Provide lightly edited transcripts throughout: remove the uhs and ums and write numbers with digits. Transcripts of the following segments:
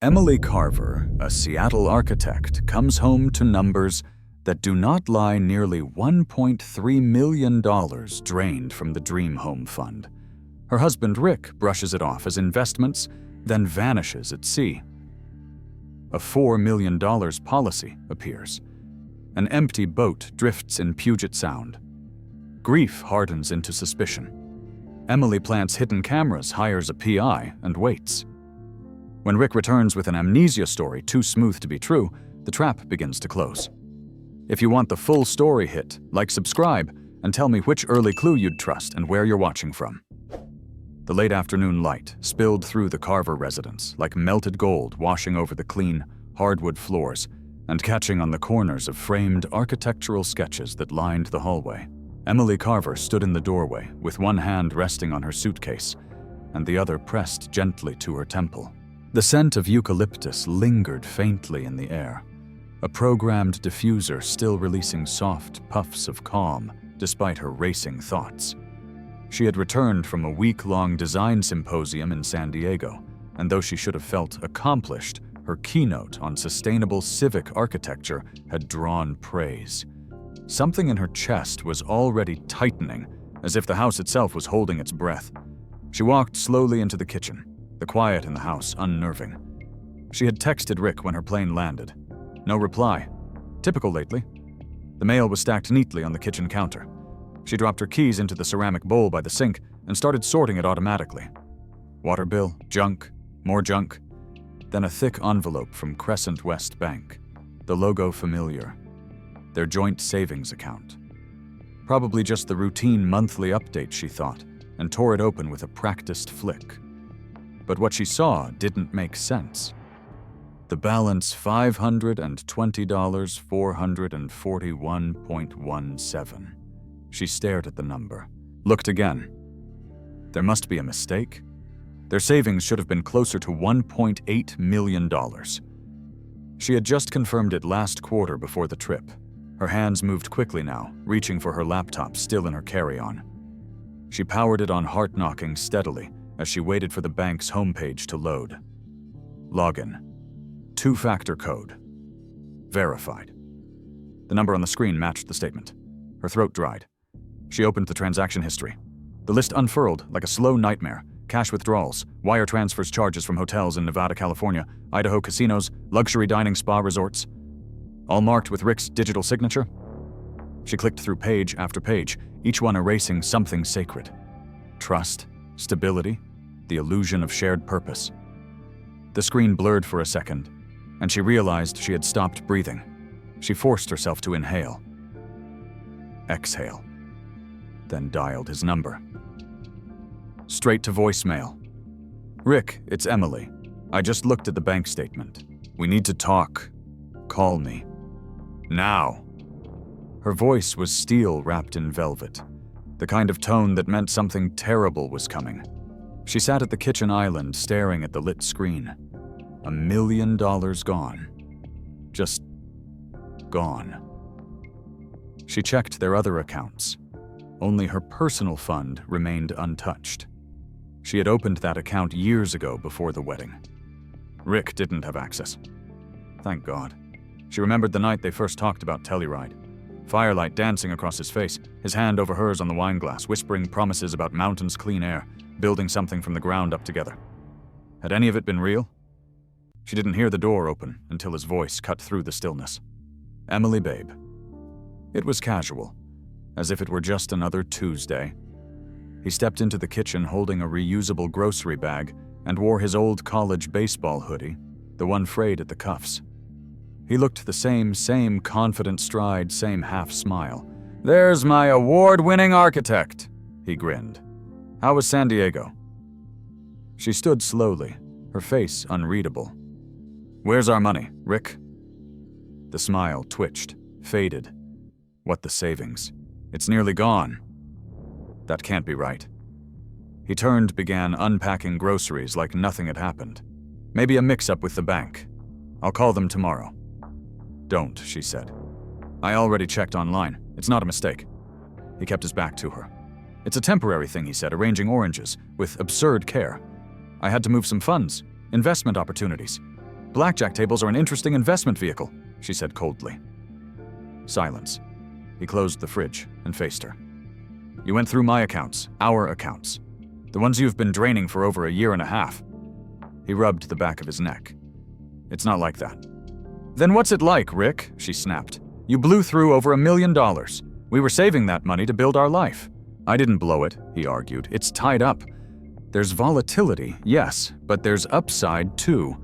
Emily Carver, a Seattle architect, comes home to numbers that do not lie nearly $1.3 million drained from the Dream Home Fund. Her husband Rick brushes it off as investments, then vanishes at sea. A $4 million policy appears. An empty boat drifts in Puget Sound. Grief hardens into suspicion. Emily plants hidden cameras, hires a PI, and waits. When Rick returns with an amnesia story too smooth to be true, the trap begins to close. If you want the full story hit, subscribe, and tell me which early clue you'd trust and where you're watching from. The late afternoon light spilled through the Carver residence like melted gold, washing over the clean, hardwood floors and catching on the corners of framed architectural sketches that lined the hallway. Emily Carver stood in the doorway with one hand resting on her suitcase and the other pressed gently to her temple. The scent of eucalyptus lingered faintly in the air, a programmed diffuser still releasing soft puffs of calm despite her racing thoughts. She had returned from a week-long design symposium in San Diego, and though she should have felt accomplished, her keynote on sustainable civic architecture had drawn praise. Something in her chest was already tightening, as if the house itself was holding its breath. She walked slowly into the kitchen, the quiet in the house unnerving. She had texted Rick when her plane landed. No reply. Typical lately. The mail was stacked neatly on the kitchen counter. She dropped her keys into the ceramic bowl by the sink and started sorting it automatically. Water bill, junk, more junk. Then a thick envelope from Crescent West Bank. The logo familiar. Their joint savings account. Probably just the routine monthly update, she thought, and tore it open with a practiced flick. But what she saw didn't make sense. The balance $520, $441.17. She stared at the number, looked again. There must be a mistake. Their savings should have been closer to $1.8 million. She had just confirmed it last quarter before the trip. Her hands moved quickly now, reaching for her laptop still in her carry-on. She powered it on, heart-knocking steadily, as she waited for the bank's homepage to load. Login. Two-factor code. Verified. The number on the screen matched the statement. Her throat dried. She opened the transaction history. The list unfurled like a slow nightmare. Cash withdrawals, wire transfers, charges from hotels in Nevada, California, Idaho casinos, luxury dining spa resorts. All marked with Rick's digital signature. She clicked through page after page, each one erasing something sacred. Trust, stability, the illusion of shared purpose. The screen blurred for a second, and she realized she had stopped breathing. She forced herself to inhale. Exhale. Then dialed his number. Straight to voicemail. Rick, it's Emily. I just looked at the bank statement. We need to talk. Call me. Now. Her voice was steel wrapped in velvet, the kind of tone that meant something terrible was coming. She sat at the kitchen island staring at the lit screen. $1 million gone. Just gone. She checked their other accounts. Only her personal fund remained untouched. She had opened that account years ago before the wedding. Rick didn't have access. Thank God. She remembered the night they first talked about Telluride. Firelight dancing across his face, his hand over hers on the wine glass, whispering promises about mountains, clean air, building something from the ground up together. Had any of it been real? She didn't hear the door open until his voice cut through the stillness. Emily, babe. It was casual, as if it were just another Tuesday. He stepped into the kitchen holding a reusable grocery bag and wore his old college baseball hoodie, the one frayed at the cuffs. He looked the same confident stride, same half smile. There's my award-winning architect, he grinned. How was San Diego? She stood slowly, her face unreadable. Where's our money, Rick? The smile twitched, faded. What the savings? It's nearly gone. That can't be right. He turned, began unpacking groceries like nothing had happened. Maybe a mix-up with the bank. I'll call them tomorrow. Don't, she said. I already checked online. It's not a mistake. He kept his back to her. It's a temporary thing, he said, arranging oranges, with absurd care. I had to move some funds, investment opportunities. blackjack tables are an interesting investment vehicle, she said coldly. Silence. He closed the fridge and faced her. You went through my accounts, our accounts. The ones you've been draining for over a year and a half. He rubbed the back of his neck. It's not like that. Then what's it like, Rick? She snapped. You blew through over $1 million. We were saving that money to build our life. I didn't blow it, he argued. It's tied up. There's volatility, yes, but there's upside too.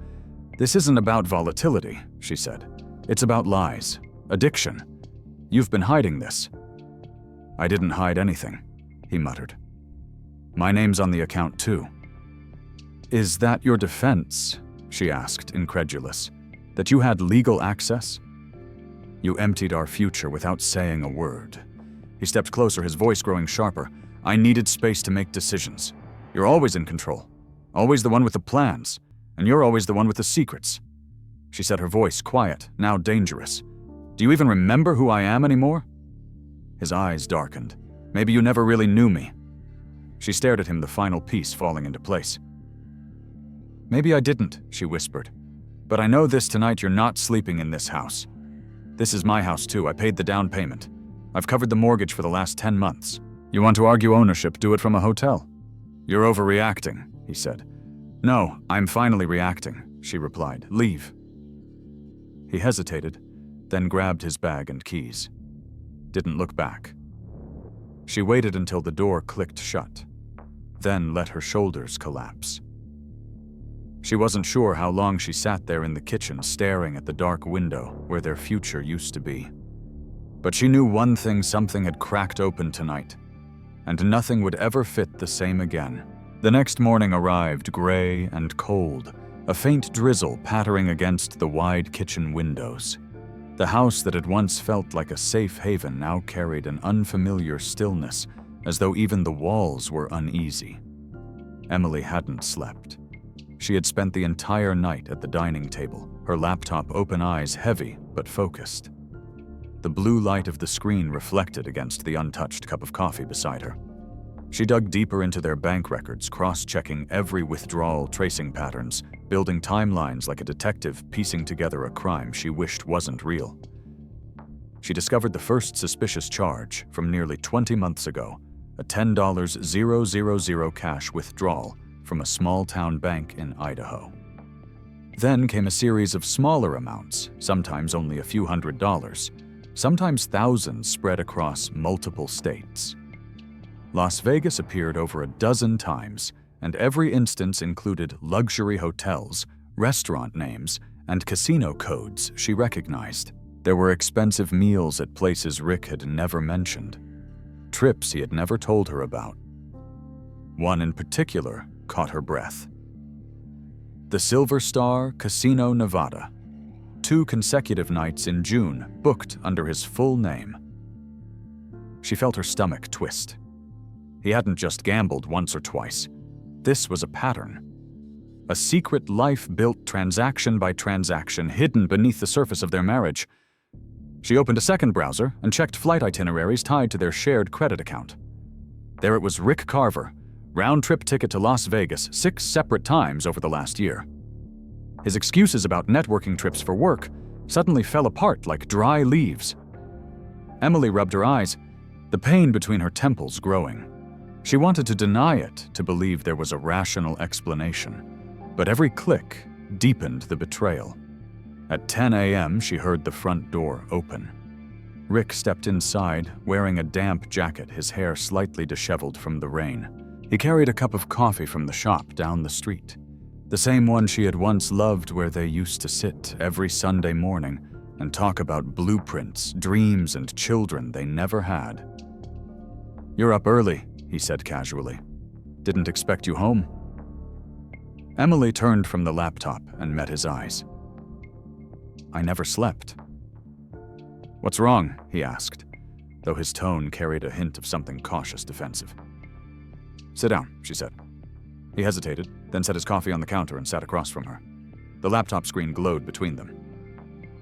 This isn't about volatility, she said. It's about lies, addiction. You've been hiding this. I didn't hide anything, he muttered. My name's on the account too. Is that your defense? She asked, incredulous. That you had legal access? You emptied our future without saying a word. He stepped closer, his voice growing sharper. I needed space to make decisions. You're always in control. Always the one with the plans. And you're always the one with the secrets. She said, her voice quiet, now dangerous. Do you even remember who I am anymore? His eyes darkened. Maybe you never really knew me. She stared at him, the final piece falling into place. Maybe I didn't, she whispered. But I know this tonight, you're not sleeping in this house. This is my house too. I paid the down payment. I've covered the mortgage for the last 10 months. You want to argue ownership, do it from a hotel. You're overreacting, he said. No, I'm finally reacting, she replied. Leave. He hesitated, then grabbed his bag and keys. Didn't look back. She waited until the door clicked shut, then let her shoulders collapse. She wasn't sure how long she sat there in the kitchen, staring at the dark window where their future used to be. But she knew one thing: something had cracked open tonight, and nothing would ever fit the same again. The next morning arrived, gray and cold, a faint drizzle pattering against the wide kitchen windows. The house that had once felt like a safe haven now carried an unfamiliar stillness, as though even the walls were uneasy. Emily hadn't slept. She had spent the entire night at the dining table, her laptop open, eyes heavy but focused. The blue light of the screen reflected against the untouched cup of coffee beside her. She dug deeper into their bank records, cross-checking every withdrawal, tracing patterns, building timelines like a detective piecing together a crime she wished wasn't real. She discovered the first suspicious charge from nearly 20 months ago, a $10,000 cash withdrawal from a small-town bank in Idaho. Then came a series of smaller amounts, sometimes only a few $100s, sometimes thousands spread across multiple states. Las Vegas appeared over a dozen times, and every instance included luxury hotels, restaurant names, and casino codes she recognized. There were expensive meals at places Rick had never mentioned, trips he had never told her about. One in particular caught her breath. The Silver Star Casino Nevada. 2 consecutive nights in June, booked under his full name. She felt her stomach twist. He hadn't just gambled once or twice. This was a pattern. A secret life-built transaction by transaction hidden beneath the surface of their marriage. She opened a second browser and checked flight itineraries tied to their shared credit account. There it was: Rick Carver, round-trip ticket to Las Vegas 6 separate times over the last year. His excuses about networking trips for work suddenly fell apart like dry leaves. Emily rubbed her eyes, the pain between her temples growing. She wanted to deny it, to believe there was a rational explanation, but every click deepened the betrayal. At 10 a.m., she heard the front door open. Rick stepped inside, wearing a damp jacket, his hair slightly disheveled from the rain. He carried a cup of coffee from the shop down the street, the same one she had once loved, where they used to sit every Sunday morning and talk about blueprints, dreams, and children they never had. You're up early, he said casually. Didn't expect you home. Emily turned from the laptop and met his eyes. I never slept. What's wrong? He asked, though his tone carried a hint of something cautious, defensive. Sit down, she said. He hesitated, then set his coffee on the counter and sat across from her. The laptop screen glowed between them.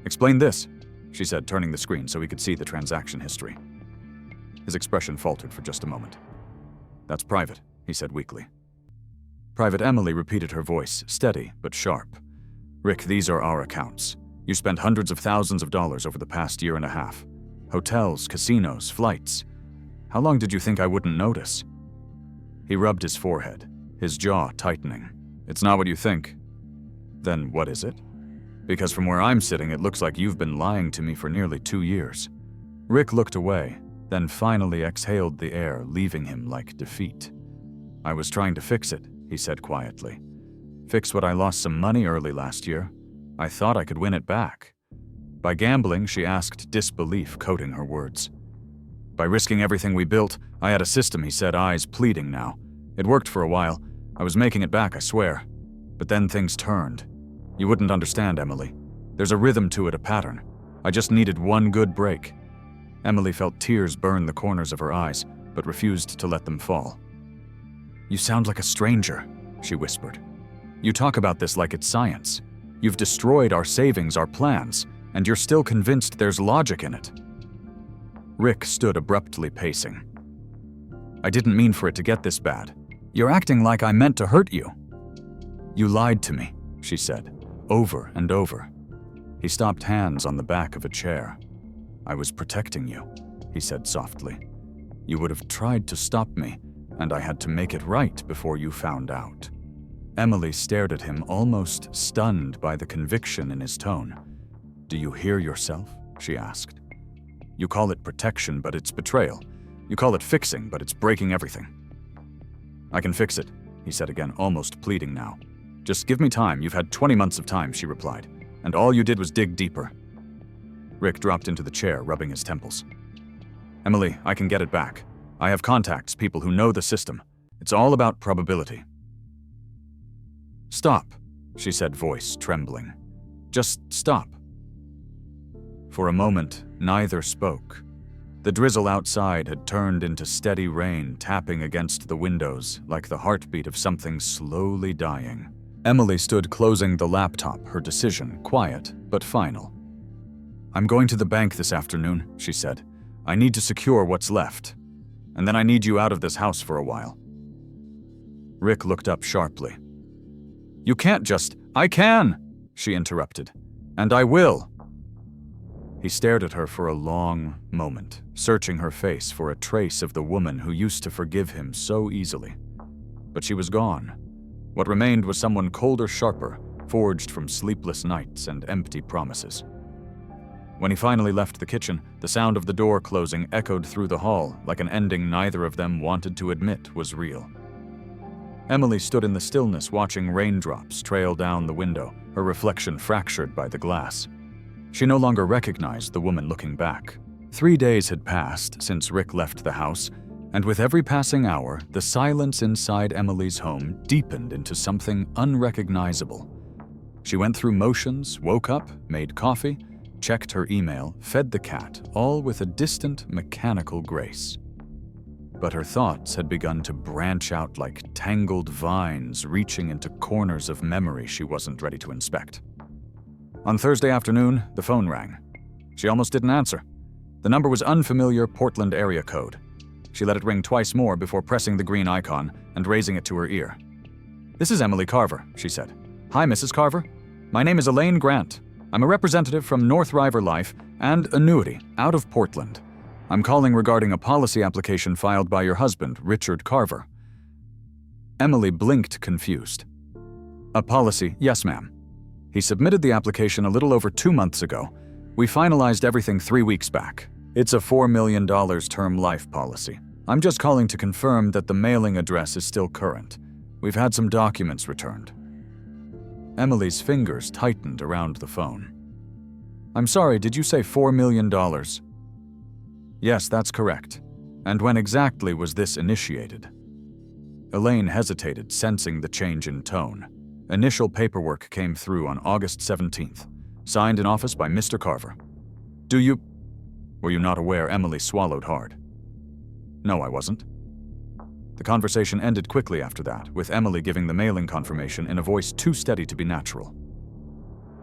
Explain this, she said, turning the screen so he could see the transaction history. His expression faltered for just a moment. That's private, he said weakly. Private Emily repeated, her voice steady but sharp. Rick, these are our accounts. You spent hundreds of thousands of dollars over the past year and a half. Hotels, casinos, flights. How long did you think I wouldn't notice? He rubbed his forehead, his jaw tightening. It's not what you think. Then what is it? Because from where I'm sitting, it looks like you've been lying to me for nearly 2 years. Rick looked away, then finally exhaled the air, leaving him like defeat. I was trying to fix it, he said quietly. Fix what I lost some money early last year. I thought I could win it back. By gambling, she asked, disbelief coating her words. By risking everything we built, I had a system, he said, eyes pleading now. It worked for a while. I was making it back, I swear. But then things turned. You wouldn't understand, Emily. There's a rhythm to it, a pattern. I just needed one good break. Emily felt tears burn the corners of her eyes, but refused to let them fall. You sound like a stranger, she whispered. You talk about this like it's science. You've destroyed our savings, our plans, and you're still convinced there's logic in it. Rick stood abruptly pacing. I didn't mean for it to get this bad. You're acting like I meant to hurt you. You lied to me, she said, over and over. He stopped, hands on the back of a chair. I was protecting you, he said softly. You would have tried to stop me, and I had to make it right before you found out. Emily stared at him, almost stunned by the conviction in his tone. Do you hear yourself? She asked. You call it protection, but it's betrayal. You call it fixing, but it's breaking everything. I can fix it, he said again, almost pleading now. Just give me time. You've had 20 months of time, she replied, and all you did was dig deeper. Rick dropped into the chair, rubbing his temples. Emily, I can get it back. I have contacts, people who know the system. It's all about probability. Stop, she said, voice trembling. Just stop. For a moment, neither spoke. The drizzle outside had turned into steady rain, tapping against the windows like the heartbeat of something slowly dying. Emily stood closing the laptop, her decision quiet but final. I'm going to the bank this afternoon, she said. I need to secure what's left. And then I need you out of this house for a while. Rick looked up sharply. You can't just— I can, she interrupted. And I will. He stared at her for a long moment, searching her face for a trace of the woman who used to forgive him so easily. But she was gone. What remained was someone colder, sharper, forged from sleepless nights and empty promises. When he finally left the kitchen, the sound of the door closing echoed through the hall like an ending neither of them wanted to admit was real. Emily stood in the stillness, watching raindrops trail down the window, her reflection fractured by the glass. She no longer recognized the woman looking back. 3 days had passed since Rick left the house, and with every passing hour, the silence inside Emily's home deepened into something unrecognizable. She went through motions, woke up, made coffee, checked her email, fed the cat, all with a distant, mechanical grace. But her thoughts had begun to branch out like tangled vines, reaching into corners of memory she wasn't ready to inspect. On Thursday afternoon, the phone rang. She almost didn't answer. The number was unfamiliar Portland area code. She let it ring twice more before pressing the green icon and raising it to her ear. This is Emily Carver, she said. Hi, Mrs. Carver. My name is Elaine Grant. I'm a representative from North River Life and Annuity out of Portland. I'm calling regarding a policy application filed by your husband, Richard Carver. Emily blinked, confused. A policy? Yes, ma'am. He submitted the application a little over 2 months ago. We finalized everything 3 weeks back. It's a $4 million term life policy. I'm just calling to confirm that the mailing address is still current. We've had some documents returned. Emily's fingers tightened around the phone. I'm sorry, did you say $4 million? Yes, that's correct. And when exactly was this initiated? Elaine hesitated, sensing the change in tone. Initial paperwork came through on August 17th, signed in office by Mr. Carver. Were you not aware? Emily swallowed hard. No, I wasn't. The conversation ended quickly after that, with Emily giving the mailing confirmation in a voice too steady to be natural.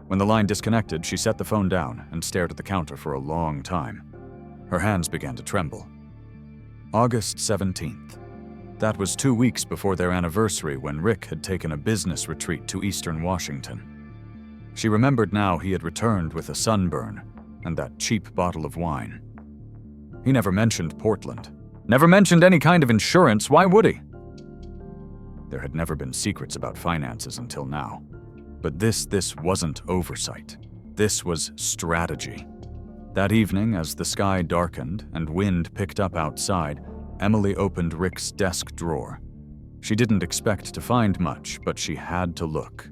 When the line disconnected, she set the phone down and stared at the counter for a long time. Her hands began to tremble. August 17th. That was 2 weeks before their anniversary when Rick had taken a business retreat to Eastern Washington. She remembered now he had returned with a sunburn and that cheap bottle of wine. He never mentioned Portland. Never mentioned any kind of insurance. Why would he? There had never been secrets about finances until now. But this wasn't oversight. This was strategy. That evening, as the sky darkened and wind picked up outside, Emily opened Rick's desk drawer. She didn't expect to find much, but she had to look.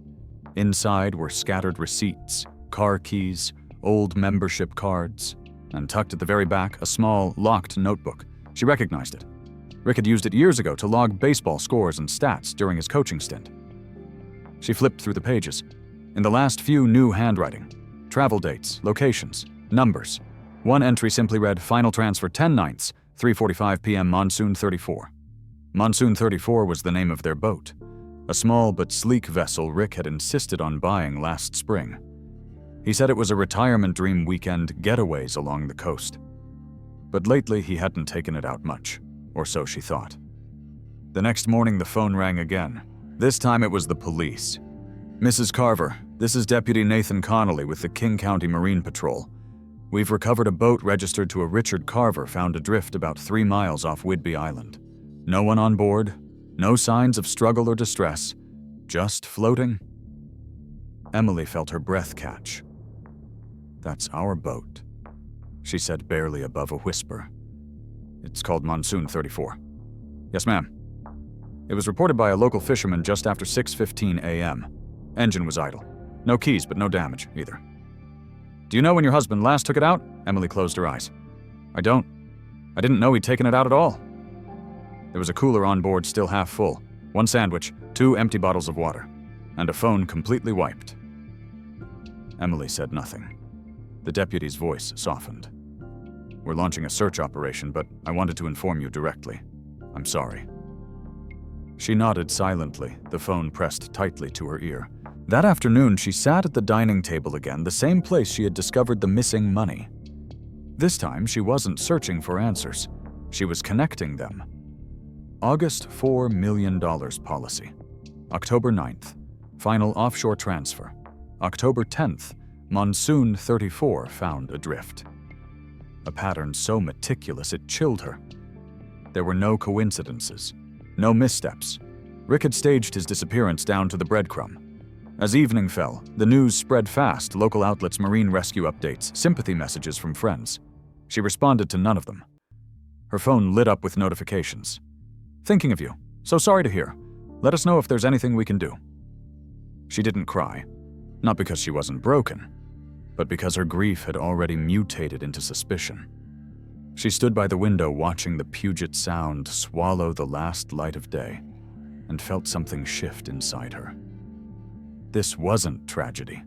Inside were scattered receipts, car keys, old membership cards, and tucked at the very back, a small, locked notebook. She recognized it. Rick had used it years ago to log baseball scores and stats during his coaching stint. She flipped through the pages. In the last few, new handwriting. Travel dates, locations, numbers. One entry simply read, "Final transfer 10/9, 3:45 p.m. Monsoon 34. Monsoon 34 was the name of their boat, a small but sleek vessel Rick had insisted on buying last spring. He said it was a retirement dream weekend getaways along the coast. But lately he hadn't taken it out much, or so she thought. The next morning the phone rang again. This time it was the police. "Mrs. Carver, this is Deputy Nathan Connolly with the King County Marine Patrol. We've recovered a boat registered to a Richard Carver found adrift about 3 miles off Whidbey Island. No one on board, no signs of struggle or distress, just floating." Emily felt her breath catch. "That's our boat," she said barely above a whisper. "It's called Monsoon 34. "Yes, ma'am." It was reported by a local fisherman just after 6:15 a.m. Engine was idle. No keys, but no damage, either. "Do you know when your husband last took it out?" Emily closed her eyes. "I don't. I didn't know he'd taken it out at all." There was a cooler on board still half full, 1 sandwich, 2 empty bottles of water, and a phone completely wiped. Emily said nothing. The deputy's voice softened. "We're launching a search operation, but I wanted to inform you directly. I'm sorry." She nodded silently, the phone pressed tightly to her ear. That afternoon, she sat at the dining table again, the same place she had discovered the missing money. This time, she wasn't searching for answers. She was connecting them. August $4 million policy. October 9th, final offshore transfer. October 10th, Monsoon 34 found adrift. A pattern so meticulous it chilled her. There were no coincidences, no missteps. Rick had staged his disappearance down to the breadcrumb. As evening fell, the news spread fast, local outlets, marine rescue updates, sympathy messages from friends. She responded to none of them. Her phone lit up with notifications. "Thinking of you. So sorry to hear. Let us know if there's anything we can do." She didn't cry, not because she wasn't broken, but because her grief had already mutated into suspicion. She stood by the window watching the Puget Sound swallow the last light of day, and felt something shift inside her. This wasn't tragedy.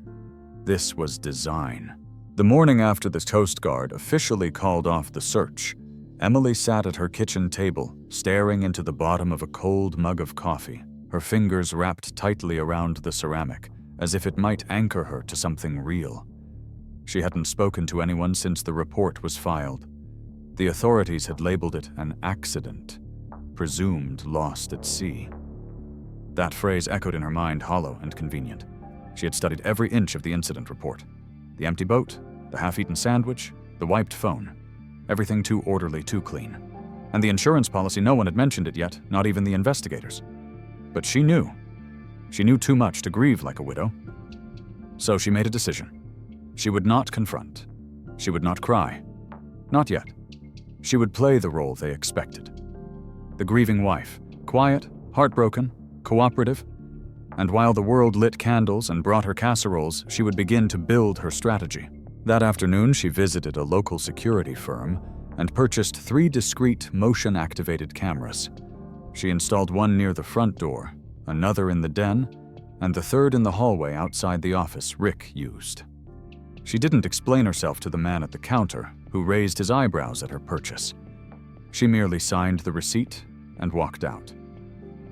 This was design. The morning after the Coast Guard officially called off the search, Emily sat at her kitchen table, staring into the bottom of a cold mug of coffee, her fingers wrapped tightly around the ceramic, as if it might anchor her to something real. She hadn't spoken to anyone since the report was filed. The authorities had labeled it an accident, presumed lost at sea. That phrase echoed in her mind, hollow and convenient. She had studied every inch of the incident report. The empty boat, the half-eaten sandwich, the wiped phone. Everything too orderly, too clean. And the insurance policy, no one had mentioned it yet, not even the investigators. But she knew. She knew too much to grieve like a widow. So she made a decision. She would not confront. She would not cry. Not yet. She would play the role they expected. The grieving wife, quiet, heartbroken, cooperative. And while the world lit candles and brought her casseroles, she would begin to build her strategy. That afternoon, she visited a local security firm and purchased 3 discrete motion-activated cameras. She installed one near the front door, another in the den, and the third in the hallway outside the office Rick used. She didn't explain herself to the man at the counter, who raised his eyebrows at her purchase. She merely signed the receipt and walked out.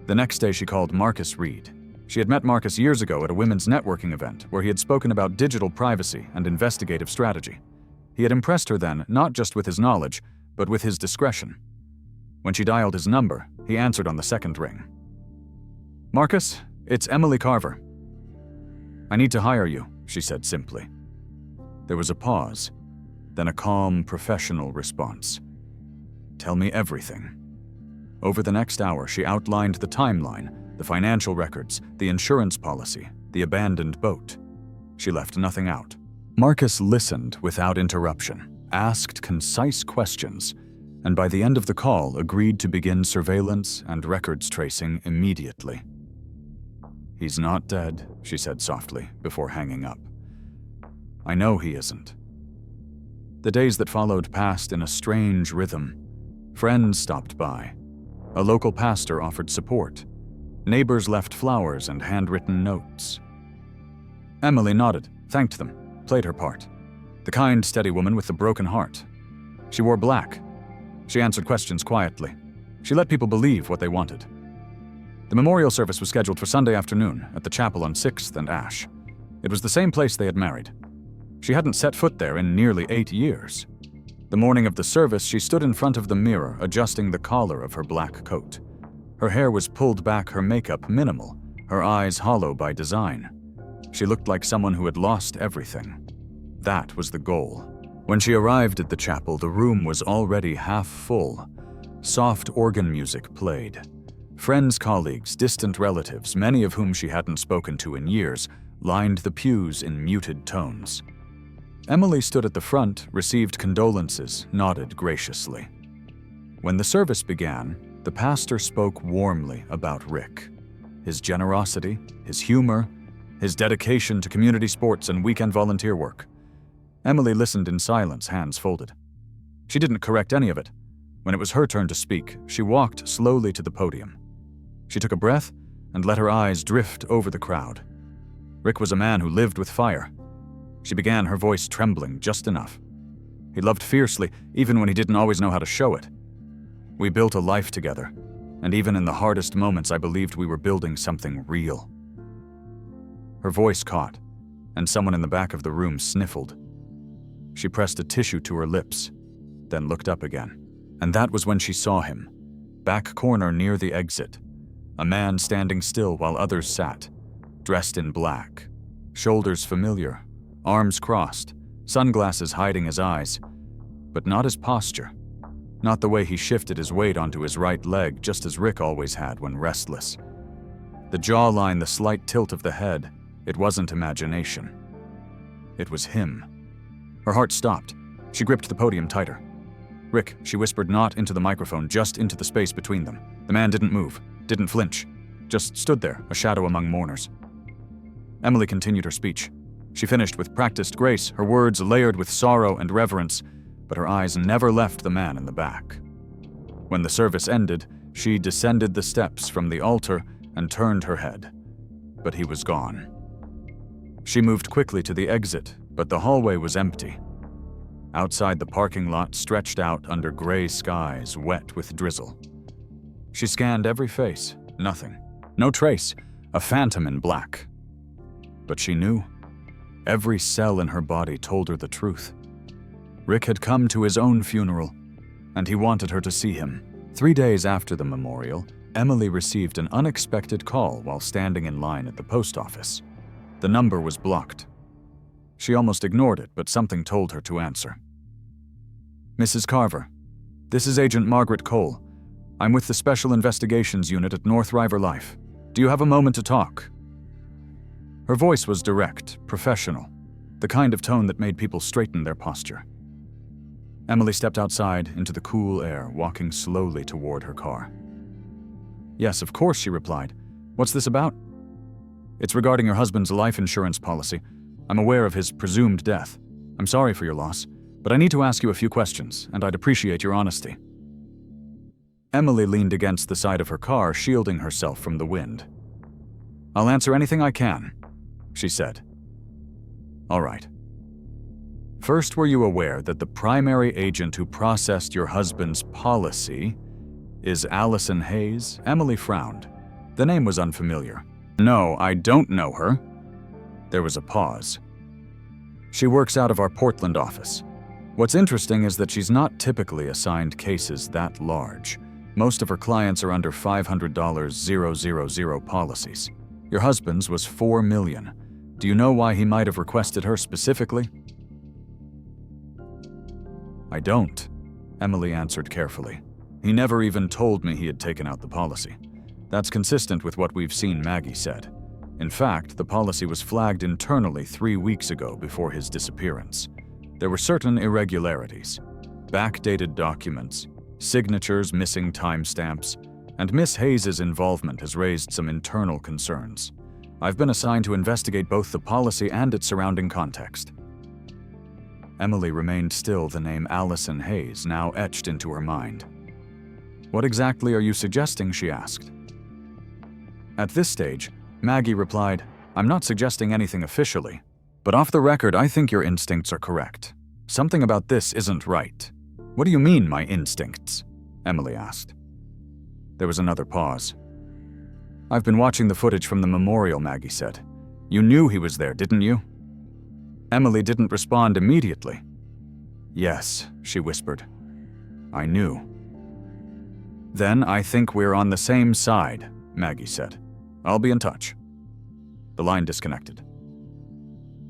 The next day, she called Marcus Reed. She had met Marcus years ago at a women's networking event where he had spoken about digital privacy and investigative strategy. He had impressed her then, not just with his knowledge, but with his discretion. When she dialed his number, he answered on the second ring. "Marcus, it's Emily Carver. I need to hire you. she said simply. There was a pause, then a calm, professional response. Tell me everything. Over the next hour, she outlined the timeline, the financial records, the insurance policy, the abandoned boat. She left nothing out. Marcus listened without interruption, asked concise questions, and by the end of the call agreed to begin surveillance and records tracing immediately. He's not dead, she said softly before hanging up. I know he isn't. The days that followed passed in a strange rhythm. Friends stopped by. A local pastor offered support. Neighbors left flowers and handwritten notes. Emily nodded, thanked them, played her part. The kind, steady woman with the broken heart. She wore black. She answered questions quietly. She let people believe what they wanted. The memorial service was scheduled for Sunday afternoon at the chapel on 6th and Ash. It was the same place they had married. She hadn't set foot there in nearly 8 years. The morning of the service, she stood in front of the mirror, adjusting the collar of her black coat. Her hair was pulled back, her makeup minimal, her eyes hollow by design. She looked like someone who had lost everything. That was the goal. When she arrived at the chapel, the room was already half full. Soft organ music played. Friends, colleagues, distant relatives, many of whom she hadn't spoken to in years, lined the pews in muted tones. Emily stood at the front, received condolences, nodded graciously. When the service began, the pastor spoke warmly about Rick. His generosity, his humor, his dedication to community sports and weekend volunteer work. Emily listened in silence, hands folded. She didn't correct any of it. When it was her turn to speak, she walked slowly to the podium. She took a breath and let her eyes drift over the crowd. Rick was a man who lived with fire. She began, her voice trembling just enough. He loved fiercely, even when he didn't always know how to show it. We built a life together, and even in the hardest moments, I believed we were building something real. Her voice caught, and someone in the back of the room sniffled. She pressed a tissue to her lips, then looked up again. And that was when she saw him, back corner near the exit. A man standing still while others sat, dressed in black, shoulders familiar, arms crossed, sunglasses hiding his eyes, but not his posture, not the way he shifted his weight onto his right leg, just as Rick always had when restless. The jawline, the slight tilt of the head, it wasn't imagination. It was him. Her heart stopped. She gripped the podium tighter. Rick, she whispered, not into the microphone, just into the space between them. The man didn't move, didn't flinch, just stood there, a shadow among mourners. Emily continued her speech. She finished with practiced grace, her words layered with sorrow and reverence, but her eyes never left the man in the back. When the service ended, she descended the steps from the altar and turned her head. But he was gone. She moved quickly to the exit, but the hallway was empty. Outside, the parking lot stretched out under gray skies, wet with drizzle. She scanned every face, nothing. No trace, a phantom in black. But she knew. Every cell in her body told her the truth. Rick had come to his own funeral, and he wanted her to see him. 3 days after the memorial, Emily received an unexpected call while standing in line at the post office. The number was blocked. She almost ignored it, but something told her to answer. Mrs. Carver, this is Agent Margaret Cole. I'm with the Special Investigations Unit at North River Life. Do you have a moment to talk? Her voice was direct, professional, the kind of tone that made people straighten their posture. Emily stepped outside into the cool air, walking slowly toward her car. Yes, of course, she replied. What's this about? It's regarding your husband's life insurance policy. I'm aware of his presumed death. I'm sorry for your loss, but I need to ask you a few questions, and I'd appreciate your honesty. Emily leaned against the side of her car, shielding herself from the wind. I'll answer anything I can, she said. All right. First, were you aware that the primary agent who processed your husband's policy is Allison Hayes? Emily frowned. The name was unfamiliar. No, I don't know her. There was a pause. She works out of our Portland office. What's interesting is that she's not typically assigned cases that large. Most of her clients are under $500 000 policies. Your husband's was $4 million. Do you know why he might have requested her specifically? I don't, Emily answered carefully. He never even told me he had taken out the policy. That's consistent with what we've seen Maggie said. In fact, the policy was flagged internally 3 weeks ago before his disappearance. There were certain irregularities, backdated documents, signatures missing timestamps, and Miss Hayes' involvement has raised some internal concerns. I've been assigned to investigate both the policy and its surrounding context. Emily remained still, the name Allison Hayes now etched into her mind. What exactly are you suggesting? She asked. At this stage, Maggie replied, I'm not suggesting anything officially, but off the record, I think your instincts are correct. Something about this isn't right. What do you mean, my instincts? Emily asked. There was another pause. I've been watching the footage from the memorial, Maggie said. You knew he was there, didn't you? Emily didn't respond immediately. Yes, she whispered. I knew. Then I think we're on the same side, Maggie said. I'll be in touch. The line disconnected.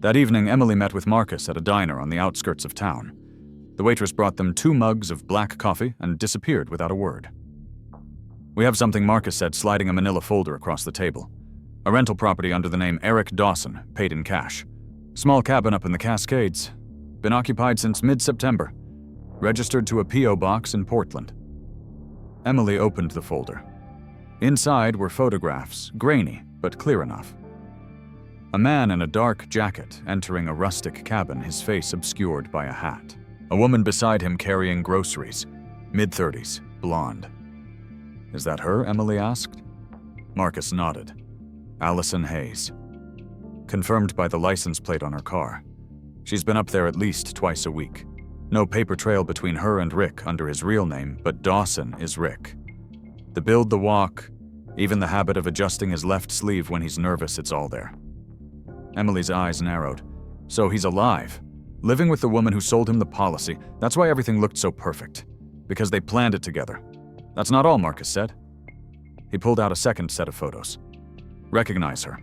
That evening, Emily met with Marcus at a diner on the outskirts of town. The waitress brought them 2 mugs of black coffee and disappeared without a word. We have something, Marcus said, sliding a manila folder across the table. A rental property under the name Eric Dawson, paid in cash. Small cabin up in the Cascades. Been occupied since mid-September. Registered to a P.O. box in Portland. Emily opened the folder. Inside were photographs, grainy, but clear enough. A man in a dark jacket entering a rustic cabin, his face obscured by a hat. A woman beside him carrying groceries, mid-30s, blonde. Is that her? Emily asked. Marcus nodded. Allison Hayes. Confirmed by the license plate on her car. She's been up there at least twice a week. No paper trail between her and Rick under his real name, but Dawson is Rick. The build, the walk, even the habit of adjusting his left sleeve when he's nervous, it's all there. Emily's eyes narrowed. So he's alive, living with the woman who sold him the policy. That's why everything looked so perfect. Because they planned it together. That's not all, Marcus said. He pulled out a second set of photos. Recognize her.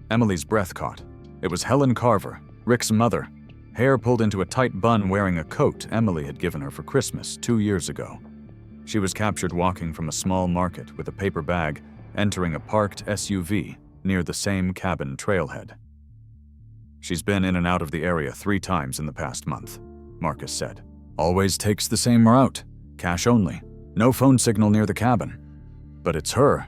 Emily's breath caught. It was Helen Carver, Rick's mother, hair pulled into a tight bun, wearing a coat Emily had given her for Christmas 2 years ago. She was captured walking from a small market with a paper bag, entering a parked SUV near the same cabin trailhead. She's been in and out of the area 3 times in the past month, Marcus said. Always takes the same route, cash only, no phone signal near the cabin. But it's her.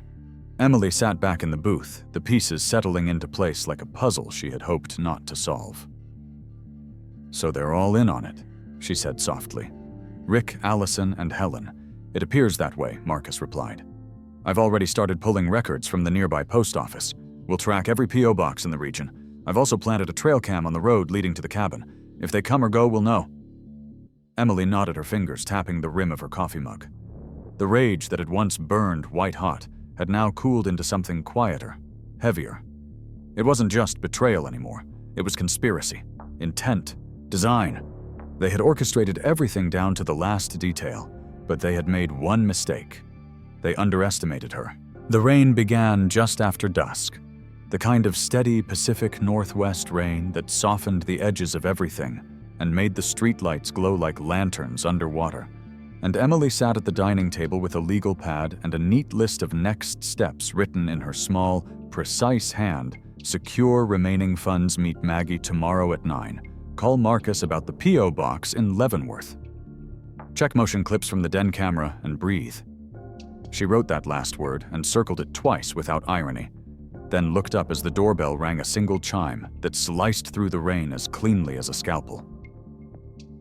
Emily sat back in the booth, the pieces settling into place like a puzzle she had hoped not to solve. So they're all in on it, she said softly. Rick, Allison, and Helen. It appears that way, Marcus replied. I've already started pulling records from the nearby post office. We'll track every P.O. box in the region. I've also planted a trail cam on the road leading to the cabin. If they come or go, we'll know. Emily nodded, her fingers tapping the rim of her coffee mug. The rage that had once burned white-hot had now cooled into something quieter, heavier. It wasn't just betrayal anymore. It was conspiracy, intent, design. They had orchestrated everything down to the last detail, but they had made one mistake. They underestimated her. The rain began just after dusk, the kind of steady Pacific Northwest rain that softened the edges of everything and made the streetlights glow like lanterns underwater. And Emily sat at the dining table with a legal pad and a neat list of next steps written in her small, precise hand. Secure remaining funds, meet Maggie tomorrow at 9. Call Marcus about the P.O. box in Leavenworth. Check motion clips from the den camera and breathe. She wrote that last word and circled it twice without irony, then looked up as the doorbell rang, a single chime that sliced through the rain as cleanly as a scalpel.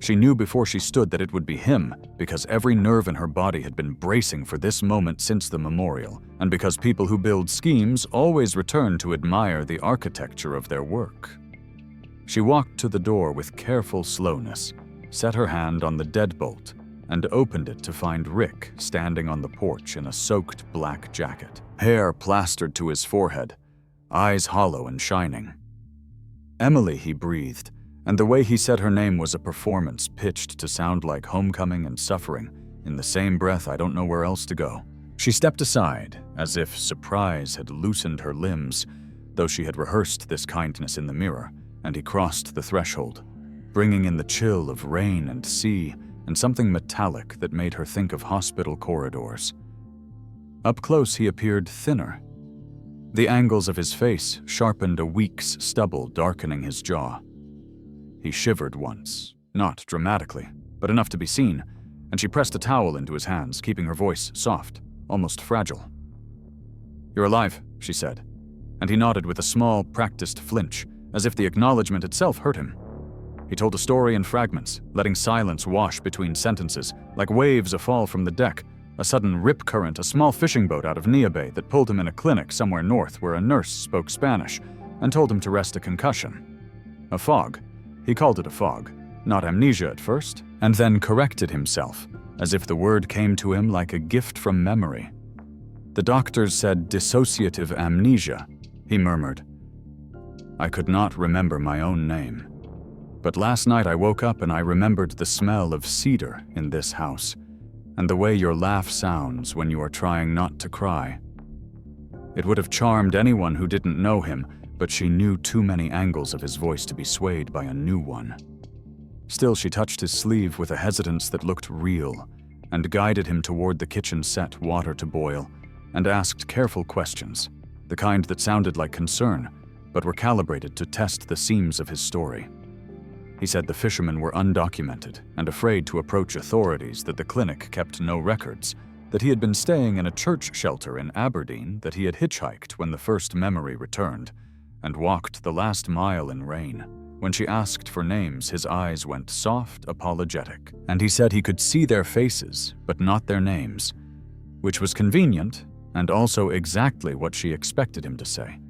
She knew before she stood that it would be him, because every nerve in her body had been bracing for this moment since the memorial, and because people who build schemes always return to admire the architecture of their work. She walked to the door with careful slowness, set her hand on the deadbolt, and opened it to find Rick standing on the porch in a soaked black jacket, hair plastered to his forehead, eyes hollow and shining. Emily, he breathed, and the way he said her name was a performance pitched to sound like homecoming and suffering. In the same breath, I don't know where else to go. She stepped aside, as if surprise had loosened her limbs. though she had rehearsed this kindness in the mirror, and he crossed the threshold, bringing in the chill of rain and sea and something metallic that made her think of hospital corridors. Up close, he appeared thinner. The angles of his face sharpened a week's stubble, darkening his jaw. He shivered once, not dramatically, but enough to be seen, and she pressed a towel into his hands, keeping her voice soft, almost fragile. "You're alive," she said, and he nodded with a small, practiced flinch, as if the acknowledgement itself hurt him. He told a story in fragments, letting silence wash between sentences, like waves afall from the deck, a sudden rip current, a small fishing boat out of Nia Bay that pulled him in a clinic somewhere north where a nurse spoke Spanish and told him to rest a concussion. A fog. He called it a fog, not amnesia at first, and then corrected himself, as if the word came to him like a gift from memory. "The doctors said dissociative amnesia," he murmured. "I could not remember my own name. But last night I woke up and I remembered the smell of cedar in this house, and the way your laugh sounds when you are trying not to cry. It would have charmed anyone who didn't know him, but she knew too many angles of his voice to be swayed by a new one." Still, she touched his sleeve with a hesitance that looked real, and guided him toward the kitchen set, water to boil, and asked careful questions, the kind that sounded like concern, but were calibrated to test the seams of his story. He said the fishermen were undocumented and afraid to approach authorities, that the clinic kept no records, that he had been staying in a church shelter in Aberdeen, that he had hitchhiked when the first memory returned, and walked the last mile in rain. When she asked for names, his eyes went soft, apologetic, and he said he could see their faces, but not their names, which was convenient and also exactly what she expected him to say.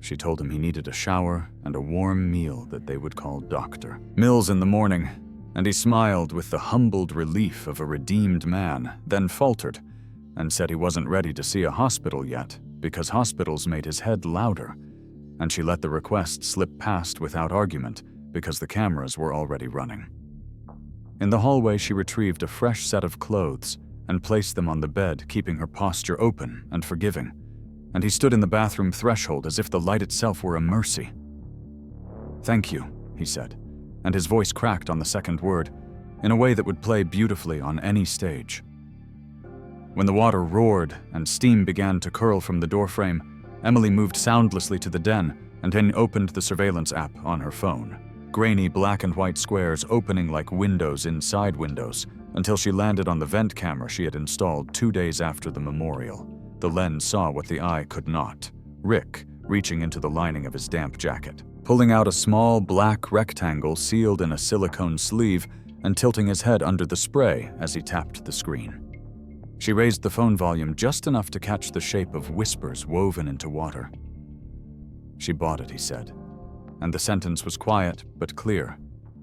She told him he needed a shower and a warm meal that they would call doctor. Mills in the morning, and he smiled with the humbled relief of a redeemed man, then faltered and said he wasn't ready to see a hospital yet because hospitals made his head louder, and she let the request slip past without argument because the cameras were already running. In the hallway, she retrieved a fresh set of clothes and placed them on the bed, keeping her posture open and forgiving, and he stood in the bathroom threshold as if the light itself were a mercy. "Thank you," he said, and his voice cracked on the second word, in a way that would play beautifully on any stage. When the water roared and steam began to curl from the doorframe, Emily moved soundlessly to the den and then opened the surveillance app on her phone. Grainy black and white squares opening like windows inside windows, until she landed on the vent camera she had installed 2 days after the memorial. The lens saw what the eye could not. Rick, reaching into the lining of his damp jacket, pulling out a small black rectangle sealed in a silicone sleeve and tilting his head under the spray as he tapped the screen. She raised the phone volume just enough to catch the shape of whispers woven into water. "She bought it," he said, and the sentence was quiet but clear,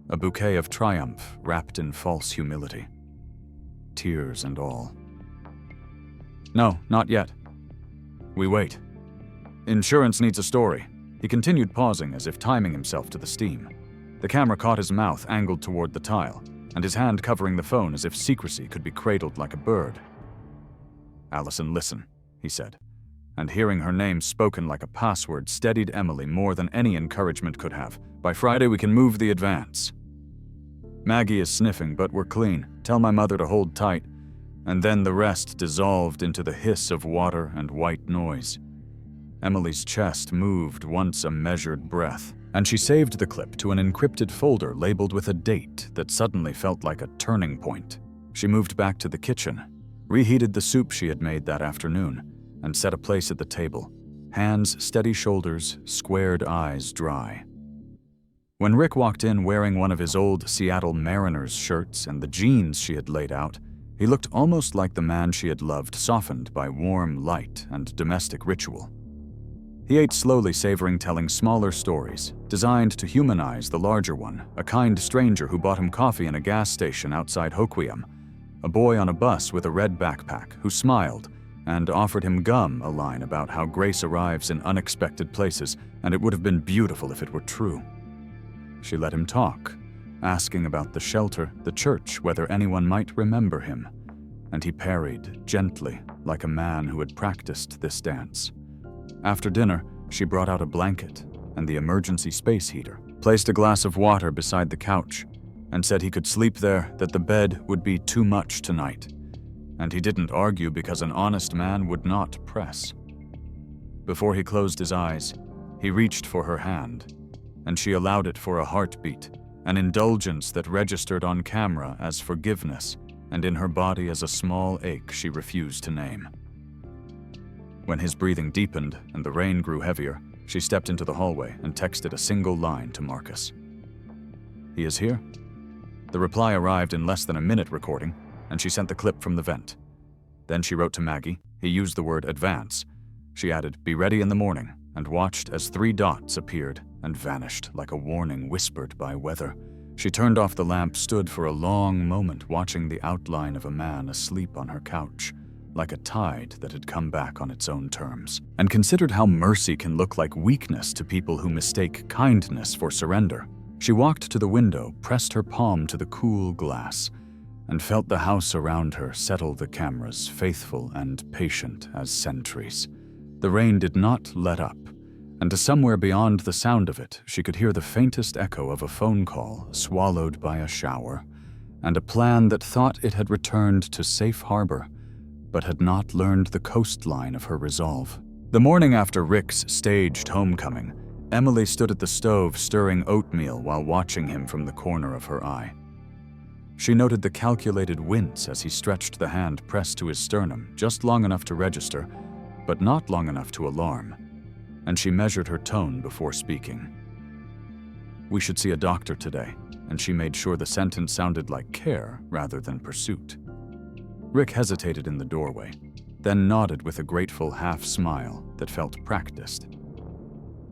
a bouquet of triumph wrapped in false humility. Tears and all. "No, not yet. We wait. Insurance needs a story." He continued, pausing as if timing himself to the steam. The camera caught his mouth angled toward the tile, and his hand covering the phone as if secrecy could be cradled like a bird. "Allison, listen," he said, and hearing her name spoken like a password steadied Emily more than any encouragement could have. "By Friday we can move the advance. Maggie is sniffing, but we're clean. Tell my mother to hold tight." And then the rest dissolved into the hiss of water and white noise. Emily's chest moved once a measured breath, and she saved the clip to an encrypted folder labeled with a date that suddenly felt like a turning point. She moved back to the kitchen, reheated the soup she had made that afternoon, and set a place at the table, hands steady, shoulders, squared eyes dry. When Rick walked in wearing one of his old Seattle Mariners shirts and the jeans she had laid out, he looked almost like the man she had loved, softened by warm light and domestic ritual. He ate slowly, savoring telling smaller stories, designed to humanize the larger one, a kind stranger who bought him coffee in a gas station outside Hoquiam, a boy on a bus with a red backpack who smiled and offered him gum, a line about how grace arrives in unexpected places and it would have been beautiful if it were true. She let him talk, asking about the shelter, the church, whether anyone might remember him, and he parried, gently, like a man who had practiced this dance. After dinner, She brought out a blanket and the emergency space heater, placed a glass of water beside the couch, and said he could sleep there, that the bed would be too much tonight. And he didn't argue because an honest man would not press. Before he closed his eyes, he reached for her hand, and she allowed it for a heartbeat, an indulgence that registered on camera as forgiveness, and in her body as a small ache she refused to name. When his breathing deepened and the rain grew heavier, she stepped into the hallway and texted a single line to Marcus. "He is here?" The reply arrived in less than a minute recording, and she sent the clip from the vent. Then she wrote to Maggie. He used the word advance. She added, "Be ready in the morning," and watched as 3 dots appeared and vanished like a warning whispered by weather. She turned off the lamp, stood for a long moment watching the outline of a man asleep on her couch, like a tide that had come back on its own terms, and considered how mercy can look like weakness to people who mistake kindness for surrender. She walked to the window, pressed her palm to the cool glass, and felt the house around her settle the cameras, faithful and patient as sentries. The rain did not let up, and to somewhere beyond the sound of it, she could hear the faintest echo of a phone call swallowed by a shower, and a plan that thought it had returned to safe harbor, but had not learned the coastline of her resolve. The morning after Rick's staged homecoming, Emily stood at the stove stirring oatmeal while watching him from the corner of her eye. She noted the calculated wince as he stretched the hand pressed to his sternum, just long enough to register, but not long enough to alarm, and she measured her tone before speaking. "We should see a doctor today," and she made sure the sentence sounded like care rather than pursuit. Rick hesitated in the doorway, then nodded with a grateful half-smile that felt practiced.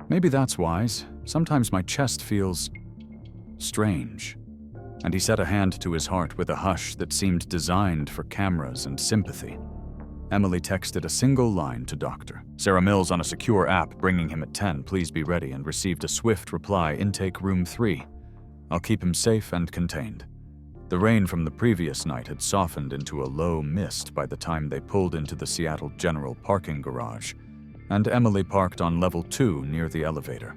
"Maybe that's wise. Sometimes my chest feels strange." And he set a hand to his heart with a hush that seemed designed for cameras and sympathy. Emily texted a single line to Doctor. "Sarah Mills on a secure app bringing him at 10, please be ready," and received a swift reply, "Intake room 3. I'll keep him safe and contained." The rain from the previous night had softened into a low mist by the time they pulled into the Seattle General parking garage, and Emily parked on level 2 near the elevator.